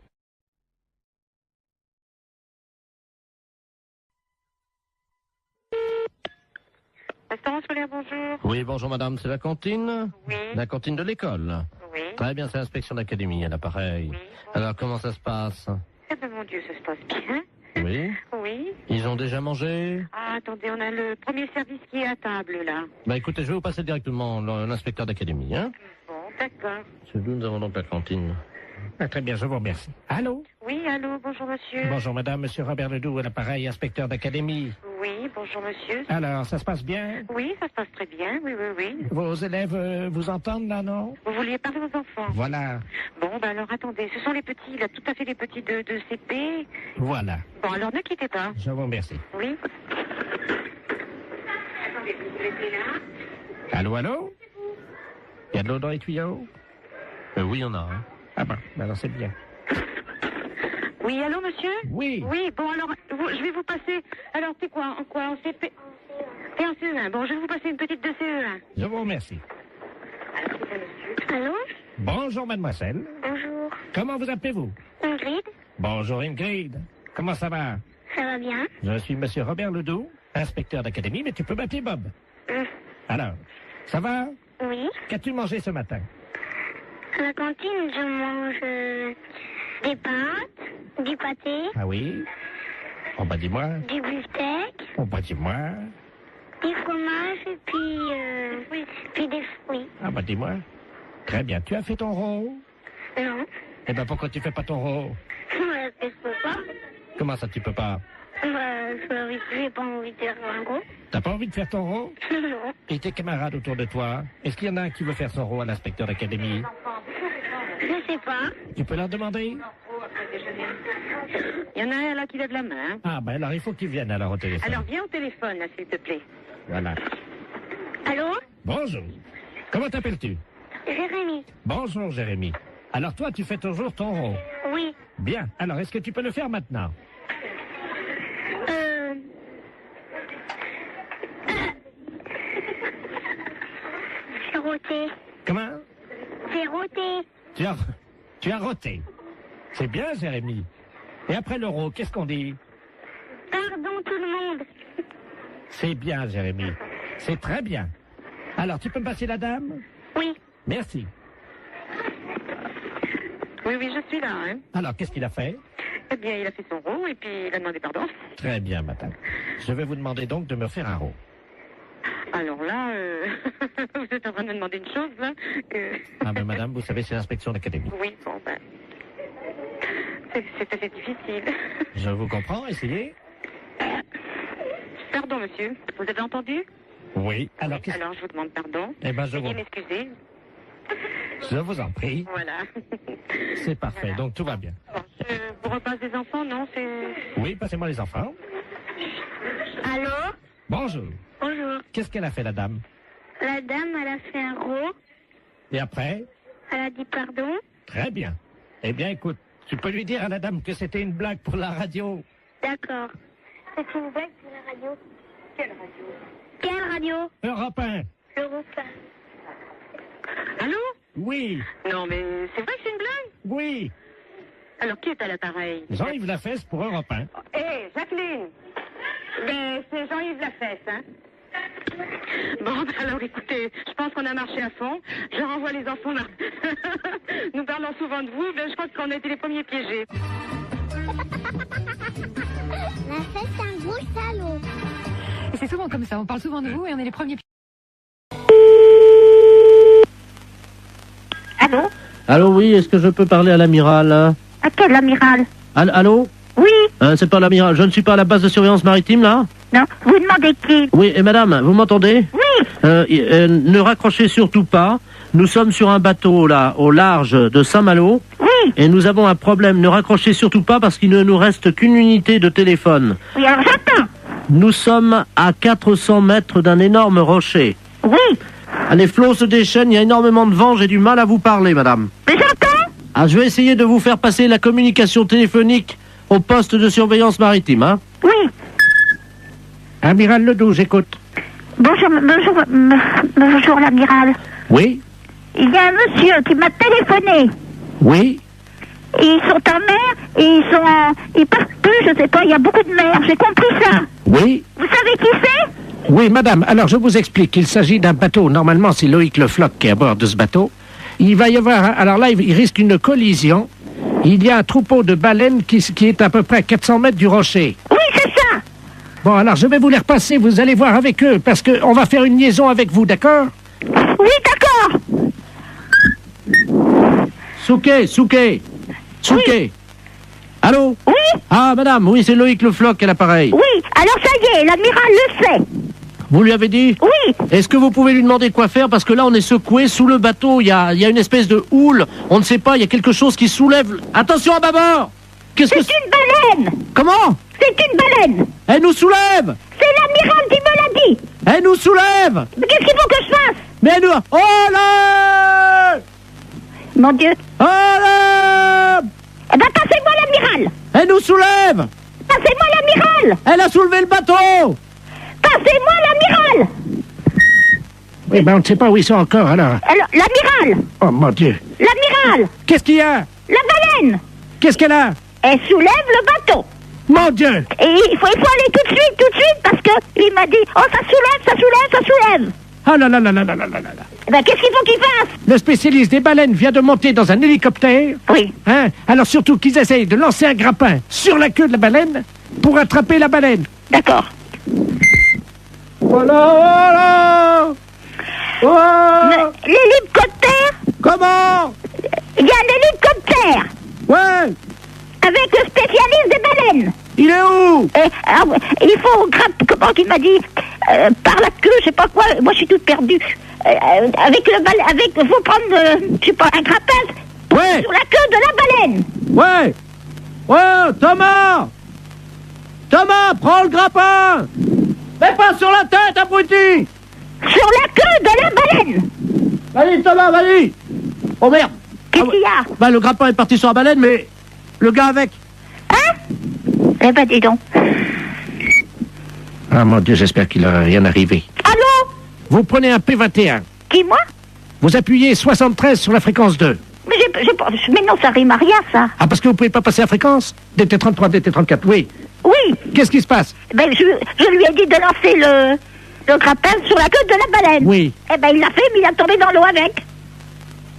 Restaurant scolaire, bonjour. Oui, bonjour madame, c'est la cantine? Oui. La cantine de l'école? Oui. Très bien, c'est l'inspection d'académie à l'appareil. Oui. Alors, comment ça se passe? Eh ben, mon Dieu, ça se passe bien. Oui. Oui. Ils ont déjà mangé? Ah, attendez, on a le premier service qui est à table, là. Bah écoutez, je vais vous passer directement l'inspecteur d'académie, hein? Bon, d'accord. C'est d'où nous avons donc la cantine. Ah, très bien, je vous remercie. Allô? Oui, allô, bonjour, monsieur. Bonjour, madame, monsieur Robert Ledoux à l'appareil, inspecteur d'académie. Oui, bonjour, monsieur. Alors, ça se passe bien? Oui, ça se passe très bien, oui, oui, oui. Vos élèves vous entendent, là, non? Vous vouliez parler aux enfants? Voilà. Bon, ben alors, attendez, ce sont les petits, là, tout à fait les petits de CP. Voilà. Bon, alors, ne quittez pas. Je vous remercie. Oui. Attendez, vous laissez là. Allô, allô? Il y a de l'eau dans les tuyaux? Oui, il y en a, hein. Ah bon, alors c'est bien. Oui, allô, monsieur? Oui. Oui, bon, alors, je vais vous passer... Alors, c'est quoi? En quoi? En CP? Et en CE1. Bon, je vais vous passer une petite de CE1. Je vous remercie. Allô? Bonjour, mademoiselle. Bonjour. Comment vous appelez-vous? Ingrid, Bonjour, Ingrid. Comment ça va? ça va bien? Je suis monsieur Robert Ledoux, inspecteur d'académie, mais tu peux m'appeler Bob. Alors, ça va? Oui. Qu'as-tu mangé ce matin? À la cantine, je mange des pâtes, du pâté, Ah oui? Oh bah dis-moi. du beefsteak, Oh bah dis-moi. des fromages et puis des fruits. Ah bah dis-moi. Très bien. Tu as fait ton rot? Non. Eh ben pourquoi tu fais pas ton rot? Je peux pas. Comment ça tu peux pas? J'ai pas envie de faire un gros. T'as pas envie de faire ton rot? Non. Et tes camarades autour de toi? Est-ce qu'il y en a un qui veut faire son rot à l'inspecteur d'académie? Je sais pas. Tu peux leur demander? Il y en a un là qui lève la main. Ah ben alors il faut qu'ils viennent alors au téléphone. Alors, viens au téléphone, là, s'il te plaît. Voilà. Allô? Bonjour. Comment t'appelles-tu? Jérémy. Bonjour Jérémy. Alors toi tu fais toujours ton rot? Oui. Bien. Alors est-ce que tu peux le faire maintenant? C'est roté. Comment? C'est roté. Tu as roté. C'est bien Jérémy. Et après le rot, qu'est-ce qu'on dit? Pardon tout le monde. C'est bien Jérémy. C'est très bien. Alors tu peux me passer la dame? Oui. Merci. Oui, oui, je suis là, hein. Alors qu'est-ce qu'il a fait? Eh bien, il a fait son rot et puis il a demandé pardon. Très bien madame. Je vais vous demander donc de me faire un rot. Alors là, vous êtes en train de me demander une chose, là. Ah ben madame, vous savez c'est l'inspection d'académie. Oui, bon, ben... C'est assez difficile. Je vous comprends, essayez. Pardon, monsieur. Vous avez entendu? Oui. Alors, Alors, je vous demande pardon. Eh ben, je Veuillez vous... m'excuser. Je vous en prie. Voilà. C'est parfait, Voilà. donc tout va bien. Bon, je vous repasse des enfants, non? C'est... Oui, passez-moi les enfants. Allô? Bonjour. Bonjour. Qu'est-ce qu'elle a fait, la dame? La dame, elle a fait un rot. Et après? Elle a dit pardon. Très bien. Eh bien, écoute, tu peux lui dire à la dame que c'était une blague pour la radio. D'accord. C'est une blague pour la radio. Quelle radio? Quelle radio? Europe 1. Europe 1. Allô? Oui. Non, mais c'est vrai que c'est une blague? Oui. Alors, qui est à l'appareil? Jean-Yves Lafesse pour Europe 1. Hé, Jacqueline! Mais c'est Jean-Yves Lafesse, hein? Bon, ben alors écoutez, je pense qu'on a marché à fond. Je renvoie les enfants là. Nous parlons souvent de vous, mais je crois qu'on a été les premiers piégés. Lafesse, c'est un gros salaud. Et c'est souvent comme ça, on parle souvent de vous et on est les premiers. Allô? Allô, oui, est-ce que je peux parler à l'amiral? À quel amiral? Allô? Oui. C'est pas l'amiral, je ne suis pas à la base de surveillance maritime, là? Non, vous demandez qui? Oui, et madame, vous m'entendez? Oui, Ne raccrochez surtout pas. Nous sommes sur un bateau, là, au large de Saint-Malo. Oui. Et nous avons un problème. Ne raccrochez surtout pas parce qu'il ne nous reste qu'une unité de téléphone. Oui, alors j'attends. Nous sommes à 400 mètres d'un énorme rocher. Oui. Les flots se déchaînent, il y a énormément de vent, j'ai du mal à vous parler, madame. Mais j'entends. Ah, je vais essayer de vous faire passer la communication téléphonique au poste de surveillance maritime, hein. Oui. Amiral Ledoux, j'écoute. Bonjour, l'amiral. Oui. Il y a un monsieur qui m'a téléphoné. Oui. Ils sont en mer et ils partent plus, je sais pas, il y a beaucoup de mer, j'ai compris ça. Oui. Vous savez qui c'est? Oui, madame. Alors, je vous explique. Il s'agit d'un bateau. Normalement, c'est Loïc Le Floch qui est à bord de ce bateau. Il va y avoir... Alors là, il risque une collision. Il y a un troupeau de baleines qui est à peu près à 400 mètres du rocher. Oui, c'est ça. Bon, alors, je vais vous les repasser. Vous allez voir avec eux, parce qu'on va faire une liaison avec vous, d'accord? Oui, d'accord. Souquet. Oui. Allô? Oui. Ah, madame, oui, c'est Loïc Le Floch à l'appareil. Oui, alors ça y est, l'amiral le sait. Vous lui avez dit? Oui. Est-ce que vous pouvez lui demander quoi faire? Parce que là, on est secoué sous le bateau. Il y a une espèce de houle. On ne sait pas, il y a quelque chose qui soulève. Attention à bâbord! C'est une baleine. Comment? C'est une baleine. Elle nous soulève! C'est l'amiral qui me l'a dit. Elle nous soulève! Mais qu'est-ce qu'il faut que je fasse? Mais elle nous... Oh là! Mon Dieu. Oh là! Eh ben, passez-moi l'amiral. Elle nous soulève! Passez-moi l'amiral. Elle a soulevé le bateau! Passez-moi l'amiral. Oui, ben on ne sait pas où ils sont encore, alors. Alors, l'amiral. Oh, mon Dieu. L'amiral. Qu'est-ce qu'il y a? La baleine. Qu'est-ce qu'elle a? Elle soulève le bateau. Mon Dieu. Et il faut aller tout de suite, parce que il m'a dit, oh, ça soulève. Ah là là. Ben, qu'est-ce qu'il faut qu'il fasse? Le spécialiste des baleines vient de monter dans un hélicoptère. Oui. Hein? Alors surtout qu'ils essayent de lancer un grappin sur la queue de la baleine pour attraper la baleine. D'accord. Voilà. L'hélicoptère? Comment? Il y a un hélicoptère. Ouais. Avec le spécialiste des baleines. Il est où? Il faut comment il m'a dit, par la queue, je sais pas quoi. Moi, je suis toute perdue. Faut prendre, je sais pas, un grappin. Ouais. Sur la queue de la baleine. Ouais. Oh, Thomas, prends le grappin. Mais pas sur la tête, abruti. Sur la queue de la baleine. Vas-y, Thomas, vas-y. Oh merde. Qu'est-ce qu'il y a? Bah, le grappin est parti sur la baleine, mais le gars avec. Hein? Eh ben, dis donc. Ah, mon Dieu, j'espère qu'il n'aura rien arrivé. Allô? Vous prenez un P21. Qui, moi? Vous appuyez 73 sur la fréquence 2. Mais non, ça rime à rien, ça. Ah, parce que vous pouvez pas passer la fréquence? DT33, DT34, oui. Oui. Qu'est-ce qui se passe? Ben, je lui ai dit de lancer le grappin sur la queue de la baleine. Oui. Eh ben, il l'a fait, mais il est tombé dans l'eau avec.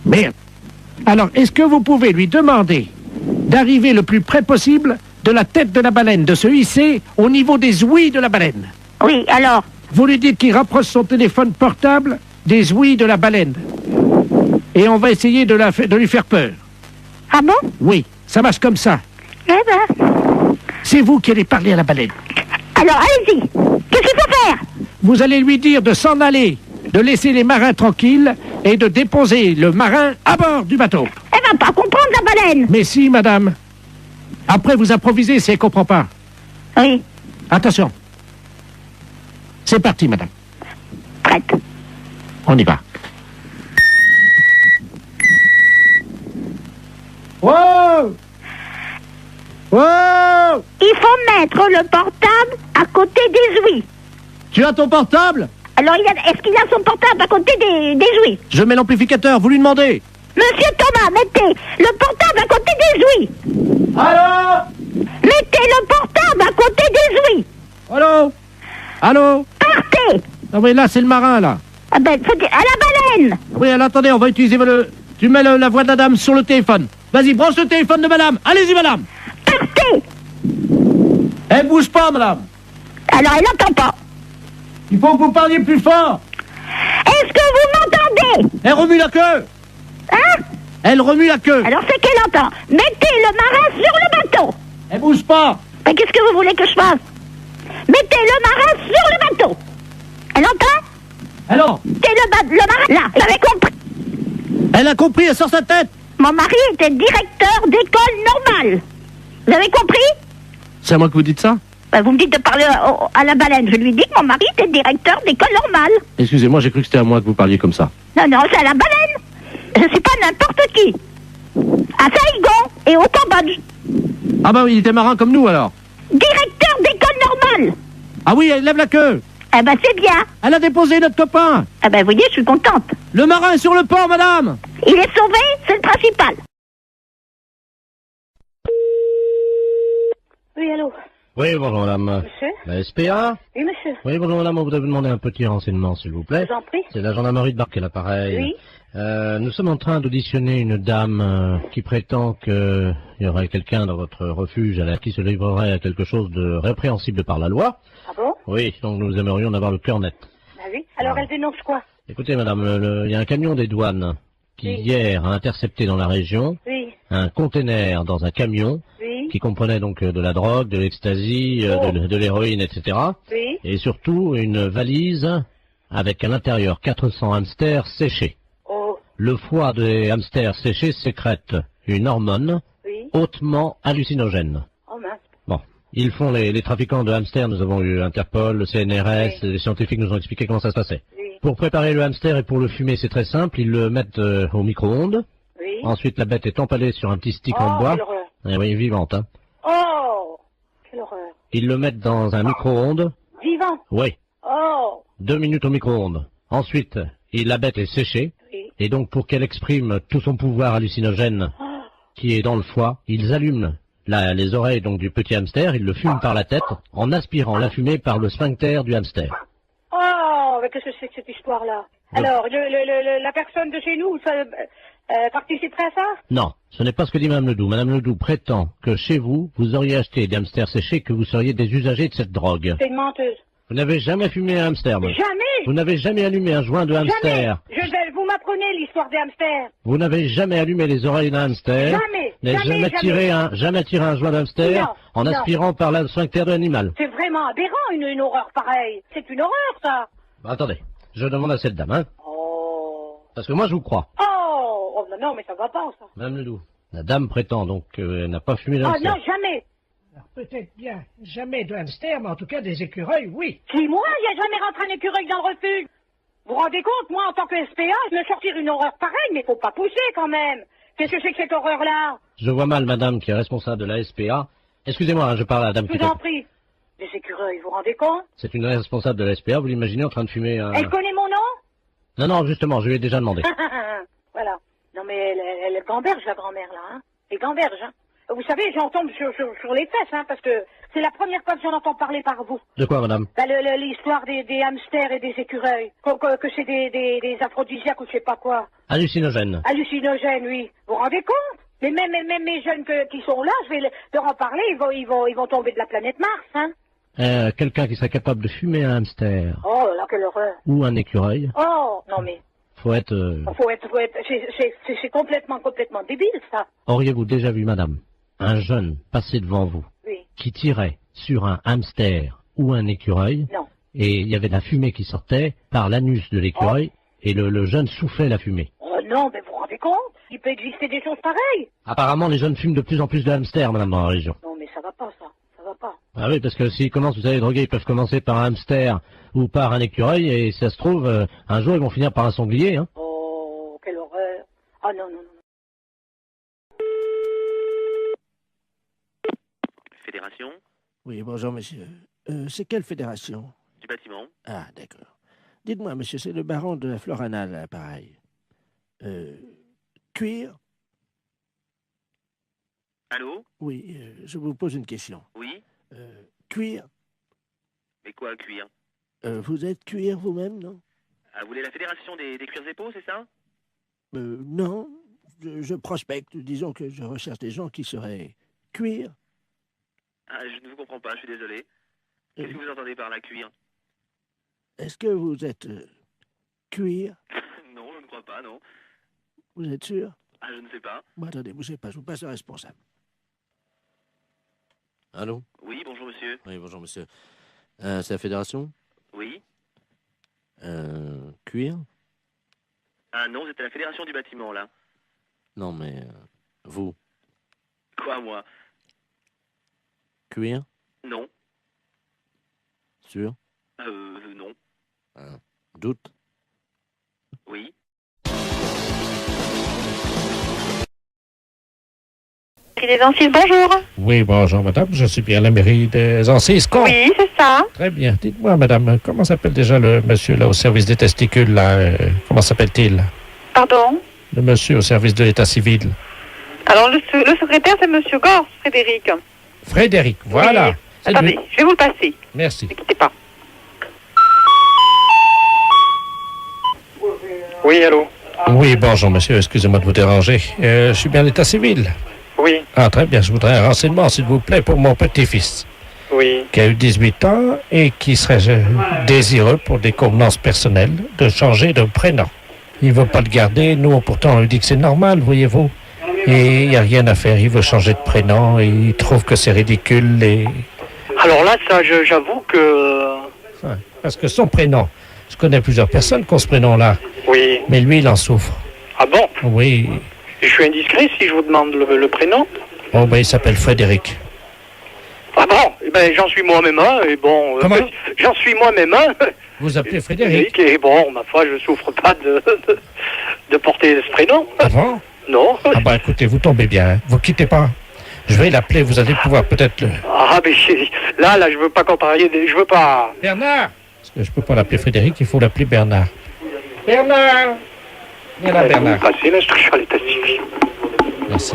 Merde. Alors, est-ce que vous pouvez lui demander d'arriver le plus près possible de la tête de la baleine, de se hisser au niveau des ouïes de la baleine? Oui, alors? Vous lui dites qu'il rapproche son téléphone portable des ouïes de la baleine. Et on va essayer de lui faire peur. Ah bon? Oui, ça marche comme ça. Eh ben... C'est vous qui allez parler à la baleine. Alors, allez-y. Qu'est-ce qu'il faut faire? Vous allez lui dire de s'en aller, de laisser les marins tranquilles et de déposer le marin à bord du bateau. Elle va pas comprendre, la baleine. Mais si, madame. Après, vous improvisez si elle comprend pas. Oui. Attention. C'est parti, madame. Prête. On y va. Wow! Wow! Il faut mettre le portable à côté des ouïes. Tu as ton portable? Alors, est-ce qu'il a son portable à côté des ouïes? Je mets l'amplificateur, vous lui demandez. Monsieur Thomas, mettez le portable à côté des ouïes. Allô? Mettez le portable à côté des ouïes. Allô? Partez. Ah oui, là, c'est le marin, là. Ah ben, faut dire, à la baleine. Oui, alors attendez, on va utiliser Tu mets la voix de la dame sur le téléphone. Vas-y, branche le téléphone de madame. Allez-y, madame. Partez. Elle bouge pas, madame. Alors, elle n'entend pas. Il faut que vous parliez plus fort. Est-ce que vous m'entendez? Elle remue la queue. Hein? Elle remue la queue. Alors, c'est qu'elle entend. Mettez le marin sur le bateau. Elle bouge pas. Mais qu'est-ce que vous voulez que je fasse? Mettez le marin sur le bateau. Elle entend? Alors C'est le marin, là, vous avez compris. Elle a compris, elle sort sa tête. Mon mari était directeur d'école normale. Vous avez compris? C'est à moi que vous dites ça? Vous me dites de parler à la baleine. Je lui dis que mon mari était directeur d'école normale. Excusez-moi, j'ai cru que c'était à moi que vous parliez comme ça. Non, non, c'est à la baleine. Je suis pas n'importe qui. À Saigon et au Cambodge. Ah bah oui, il était marin comme nous alors. Directeur d'école normale. Ah oui, elle lève la queue. Eh ben c'est bien. Elle a déposé notre copain. Eh ben vous voyez, je suis contente. Le marin est sur le port, madame. Il est sauvé, c'est le principal. Oui, allô? Oui, bonjour madame. Monsieur? La SPA? Oui, monsieur. Oui, bonjour madame, on voudrait vous demander un petit renseignement, s'il vous plaît. Je vous en prie. C'est la gendarmerie de Barque, l'appareil. Oui. Nous sommes en train d'auditionner une dame qui prétend qu'il y aurait quelqu'un dans votre refuge qui se livrerait à quelque chose de répréhensible par la loi. Ah bon? Oui, donc nous aimerions en avoir le cœur net. Ah oui. Alors elle dénonce quoi? Écoutez madame, il y a un camion des douanes qui hier a intercepté dans la région un conteneur dans un camion qui comprenait donc de la drogue, de l'ecstasy, de l'héroïne, etc. Et surtout une valise avec à l'intérieur 400 hamsters séchés. Le foie des hamsters séchés sécrète une hormone hautement hallucinogène. Oh mince. Bon, ils font les trafiquants de hamsters, nous avons eu Interpol, le CNRS, les scientifiques nous ont expliqué comment ça se passait. Pour préparer le hamster et pour le fumer, c'est très simple, ils le mettent au micro-ondes. Ensuite, la bête est empalée sur un petit stick en bois. Eh oui, vivante, hein. Oh, quelle horreur. Ils le mettent dans un micro-ondes. Vivant? Oui. Oh. 2 minutes au micro-ondes. Ensuite, la bête est séchée. Et donc, pour qu'elle exprime tout son pouvoir hallucinogène qui est dans le foie, ils allument les oreilles donc du petit hamster, ils le fument par la tête en aspirant la fumée par le sphincter du hamster. Oh, mais qu'est-ce que c'est que cette histoire-là? Alors, la personne de chez nous, participerait à ça? Non, ce n'est pas ce que dit Madame Ledoux. Madame Ledoux prétend que chez vous, vous auriez acheté des hamsters séchés, que vous seriez des usagers de cette drogue. C'est une menteuse. Vous n'avez jamais fumé un hamster, monsieur. Jamais. Vous n'avez jamais allumé un joint de hamster. Jamais. Vous m'apprenez l'histoire des hamsters. Vous n'avez jamais allumé les oreilles d'un hamster. Jamais. Jamais tiré un joint de hamster en aspirant par le sphincter de l'animal. C'est vraiment aberrant, une horreur pareille. C'est une horreur, ça. Bah, attendez, je demande à cette dame, hein. Oh. Parce que moi, je vous crois. Oh, non, mais ça va pas, ça. Madame Ledoux, la dame prétend donc qu'elle n'a pas fumé de Ah hamster. non, jamais. Alors, peut-être bien, jamais de hamster, mais en tout cas des écureuils, oui. Si moi, il n'y a jamais rentré un écureuil dans le refuge. Vous vous rendez compte, moi, en tant que SPA, je me sortir une horreur pareille, mais faut pas pousser, quand même. Qu'est-ce que c'est que cette horreur-là? Je vois mal madame qui est responsable de la SPA. Excusez-moi, hein, je parle à la dame Je vous en prie. Des écureuils, vous vous rendez compte? C'est une responsable de la SPA, vous l'imaginez en train de fumer un... Elle connaît mon nom? Non, justement, je lui ai déjà demandé. Voilà. Non, mais elle gamberge, la grand-mère, là, hein. Elle gamberge, hein. Vous savez, j'en tombe sur les fesses, hein, parce que c'est la première fois que j'en entends parler par vous. De quoi, madame? Bah, l'histoire des hamsters et des écureuils. Que c'est des aphrodisiaques ou je sais pas quoi. Hallucinogène. Hallucinogène, oui. Vous vous rendez compte? Mais même mes jeunes qui sont là, je vais leur en parler, ils vont tomber de la planète Mars, hein. Quelqu'un qui serait capable de fumer un hamster. Oh là, quelle horreur. Ou un écureuil. Oh, non mais... Faut être... C'est complètement débile, ça. Auriez-vous déjà vu, madame, un jeune passer devant vous qui tirait sur un hamster ou un écureuil? Non. Et il y avait de la fumée qui sortait par l'anus de l'écureuil et le jeune soufflait la fumée. Oh non, mais vous vous rendez compte? Il peut exister des choses pareilles. Apparemment, les jeunes fument de plus en plus de hamsters, madame, dans la région. Non, mais ça va pas, ça. Ça va pas. Ah oui, parce que s'ils commencent, vous savez, droguer, ils peuvent commencer par un hamster ou par un écureuil, et si ça se trouve, un jour, ils vont finir par un sanglier, hein. Oh, quelle horreur. Ah non. Fédération? Oui, bonjour, monsieur. C'est quelle fédération? Du bâtiment. Ah, d'accord. Dites-moi, monsieur, c'est le baron de la Floranale, là, pareil. Cuir? Allô? Oui, je vous pose une question. Oui? Cuir? Mais quoi, cuir? Vous êtes cuir vous-même, non? Ah, vous voulez la fédération des cuirs épaux, c'est ça? Non. Je prospecte. Disons que je recherche des gens qui seraient cuir. Ah, je ne vous comprends pas, je suis désolé. Qu'est-ce que vous entendez par la cuir? Est-ce que vous êtes cuir? Non, je ne crois pas, non. Vous êtes sûr? Ah, je ne sais pas. Bon, attendez, bougez pas, je vous passe le responsable. Allô? Oui, bonjour monsieur. Oui, bonjour monsieur. C'est la fédération? Oui. Cuir? Ah non, c'était la Fédération du bâtiment, là. Non, mais vous? Quoi, moi? Cuir? Non. Sûr? Non. Doute? Oui. Des Ancises, bonjour. Oui, bonjour, madame. Je suis bien à la mairie des Ancises. Oui, c'est ça. Très bien. Dites-moi, madame, comment s'appelle déjà le monsieur là au service des testicules, là? Comment s'appelle-t-il? Pardon? Le monsieur au service de l'état civil. Alors, le secrétaire, c'est Monsieur Gors, Frédéric. Frédéric, voilà. Oui. Attendez, je vais vous le passer. Merci. Ne quittez pas. Oui, allô? Oui, bonjour, monsieur. Excusez-moi de vous déranger. Je suis bien à l'état civil. Oui. Ah, très bien. Je voudrais un renseignement, s'il vous plaît, pour mon petit-fils. Oui. Qui a eu 18 ans et qui serait désireux, pour des convenances personnelles, de changer de prénom. Il ne veut pas le garder. Nous, pourtant, on lui dit que c'est normal, voyez-vous. Et il n'y a rien à faire. Il veut changer de prénom et il trouve que c'est ridicule. Et... Alors là, ça, j'avoue que... Ouais, parce que son prénom, je connais plusieurs personnes qui ont ce prénom-là. Oui. Mais lui, il en souffre. Ah bon? Oui. Je suis indiscret si je vous demande le prénom? Oh, ben, il s'appelle Frédéric. Ah bon? Eh ben, j'en suis moi-même un, et bon... Comment? J'en suis moi-même un. Vous appelez Frédéric? Et bon, ma foi, je souffre pas de porter ce prénom. Ah bon? Non. Ah ben, écoutez, vous tombez bien. Hein. Vous quittez pas. Je vais l'appeler, vous allez pouvoir peut-être le... Ah, mais là, je veux pas contrarier, je veux pas... Bernard! Parce que je peux pas l'appeler Frédéric, il faut l'appeler Bernard. Bernard! Viens là, Bernard. Passez l'instruction à l'état civil. Merci.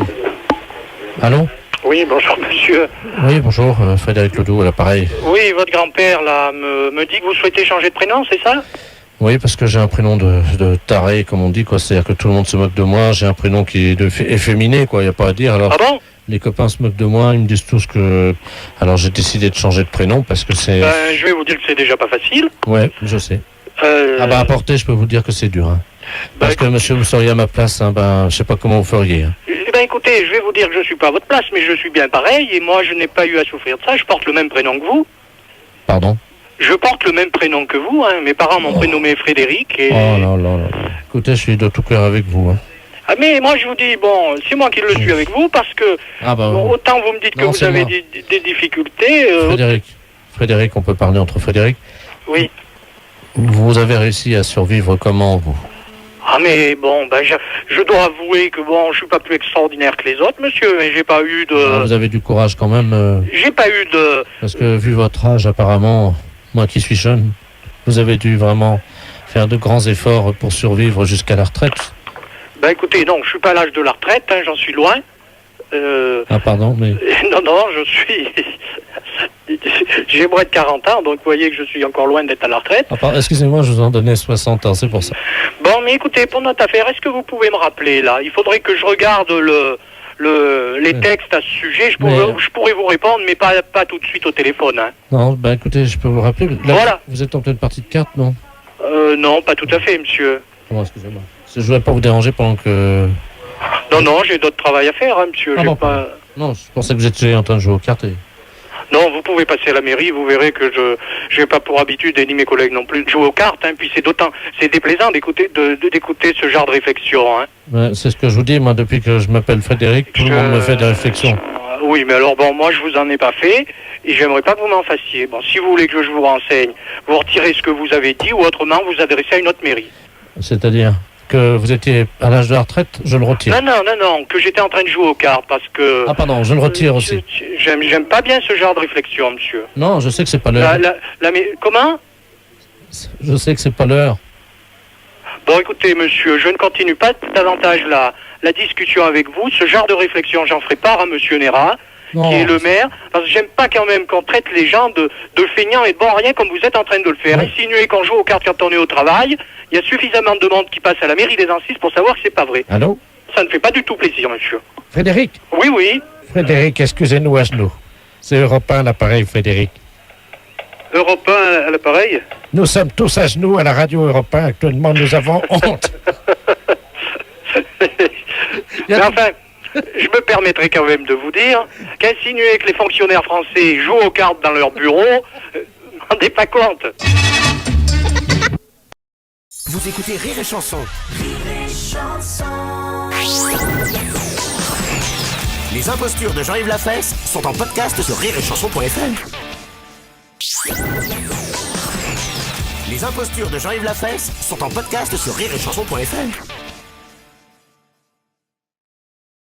Allô? Oui, bonjour, monsieur. Oui, bonjour, Frédéric Ledoux, à l'appareil. Oui, votre grand-père, là, me dit que vous souhaitez changer de prénom, c'est ça? Oui, parce que j'ai un prénom de taré, comme on dit, quoi. C'est-à-dire que tout le monde se moque de moi. J'ai un prénom qui est efféminé, quoi. Il n'y a pas à dire. Alors, ah bon? Les copains se moquent de moi. Ils me disent tous que... Alors, j'ai décidé de changer de prénom parce que c'est... je vais vous dire que c'est déjà pas facile. Ouais, je sais. Ah bah, à porter, je peux vous dire que c'est dur. Hein. Parce que, monsieur, vous seriez à ma place, hein, ben, je sais pas comment vous feriez. Hein. Eh ben, écoutez, je vais vous dire que je suis pas à votre place, mais je suis bien pareil. Et moi, je n'ai pas eu à souffrir de ça. Je porte le même prénom que vous. Pardon? Je porte le même prénom que vous, hein. Mes parents m'ont prénommé Frédéric et... Oh là là là. Écoutez, je suis de tout cœur avec vous. Hein. Ah mais moi je vous dis, bon, c'est moi qui le suis avec vous parce que bon, autant vous me dites que vous avez des difficultés... Frédéric, on peut parler entre Frédéric. Oui. Vous avez réussi à survivre comment, vous? Ah mais bon, ben je dois avouer que bon, je suis pas plus extraordinaire que les autres, monsieur, mais j'ai pas eu de... Ah, vous avez du courage quand même. J'ai pas eu de... Parce que vu votre âge, apparemment... Moi qui suis jeune, vous avez dû vraiment faire de grands efforts pour survivre jusqu'à la retraite. Ben écoutez, non, je suis pas à l'âge de la retraite, hein, j'en suis loin. Ah pardon, mais... Non, je suis... J'ai moins de 40 ans, donc vous voyez que je suis encore loin d'être à la retraite. Ah, excusez-moi, je vous en donnais 60 ans, c'est pour ça. Bon, mais écoutez, pour notre affaire, est-ce que vous pouvez me rappeler, là? Il faudrait que je regarde les textes à ce sujet, je pourrais vous répondre, mais pas tout de suite au téléphone. Hein. Non, ben écoutez, je peux vous rappeler. Là, voilà. Vous êtes en pleine partie de cartes, non? Non, pas tout à fait, monsieur. Bon, excusez-moi. Je ne voudrais pas vous déranger pendant que... Non, j'ai d'autres travail à faire, hein, monsieur. Ah, bon, pas... Non, je pensais que vous étiez en train de jouer aux cartes. Non, vous pouvez passer à la mairie, vous verrez que je n'ai pas pour habitude, et ni mes collègues non plus, de jouer aux cartes, hein, puis c'est déplaisant d'écouter ce genre de réflexion. Hein. Ouais, c'est ce que je vous dis, moi, depuis que je m'appelle Frédéric, tout le monde me fait des réflexions. Oui, mais alors bon, moi je vous en ai pas fait, et j'aimerais pas que vous m'en fassiez. Bon, si vous voulez que je vous renseigne, vous retirez ce que vous avez dit, ou autrement vous adressez à une autre mairie. C'est-à-dire que vous étiez à l'âge de la retraite, je le retire. Non, que j'étais en train de jouer aux cartes, parce que... Ah pardon, je le retire aussi. J'aime pas bien ce genre de réflexion, monsieur. Non, je sais que c'est pas l'heure. Comment? Je sais que c'est pas l'heure. Bon, écoutez, monsieur, je ne continue pas davantage la discussion avec vous. Ce genre de réflexion, j'en ferai part à monsieur Néra, qui est le maire, parce que j'aime pas quand même qu'on traite les gens de feignants et de bons rien comme vous êtes en train de le faire. Insinuer qu'on joue aux cartes quand on est au travail, il y a suffisamment de monde qui passe à la mairie des Ancises pour savoir que c'est pas vrai. Allô? Ça ne fait pas du tout plaisir, monsieur. Frédéric? Oui. Frédéric, excusez-nous à genoux. C'est Europe 1 l'appareil, Frédéric. Europe 1 à l'appareil? Nous sommes tous à genoux à la radio Europe 1. Actuellement, nous avons honte. Mais enfin, je me permettrai quand même de vous dire qu'insinuer que les fonctionnaires français jouent aux cartes dans leur bureau, vous ne rendez pas compte. Vous écoutez Rire et Chanson. Rire et Chanson. Les impostures de Jean-Yves Lafesse sont en podcast sur rireetchanson.fr. Les impostures de Jean-Yves Lafesse sont en podcast sur rireetchanson.fr.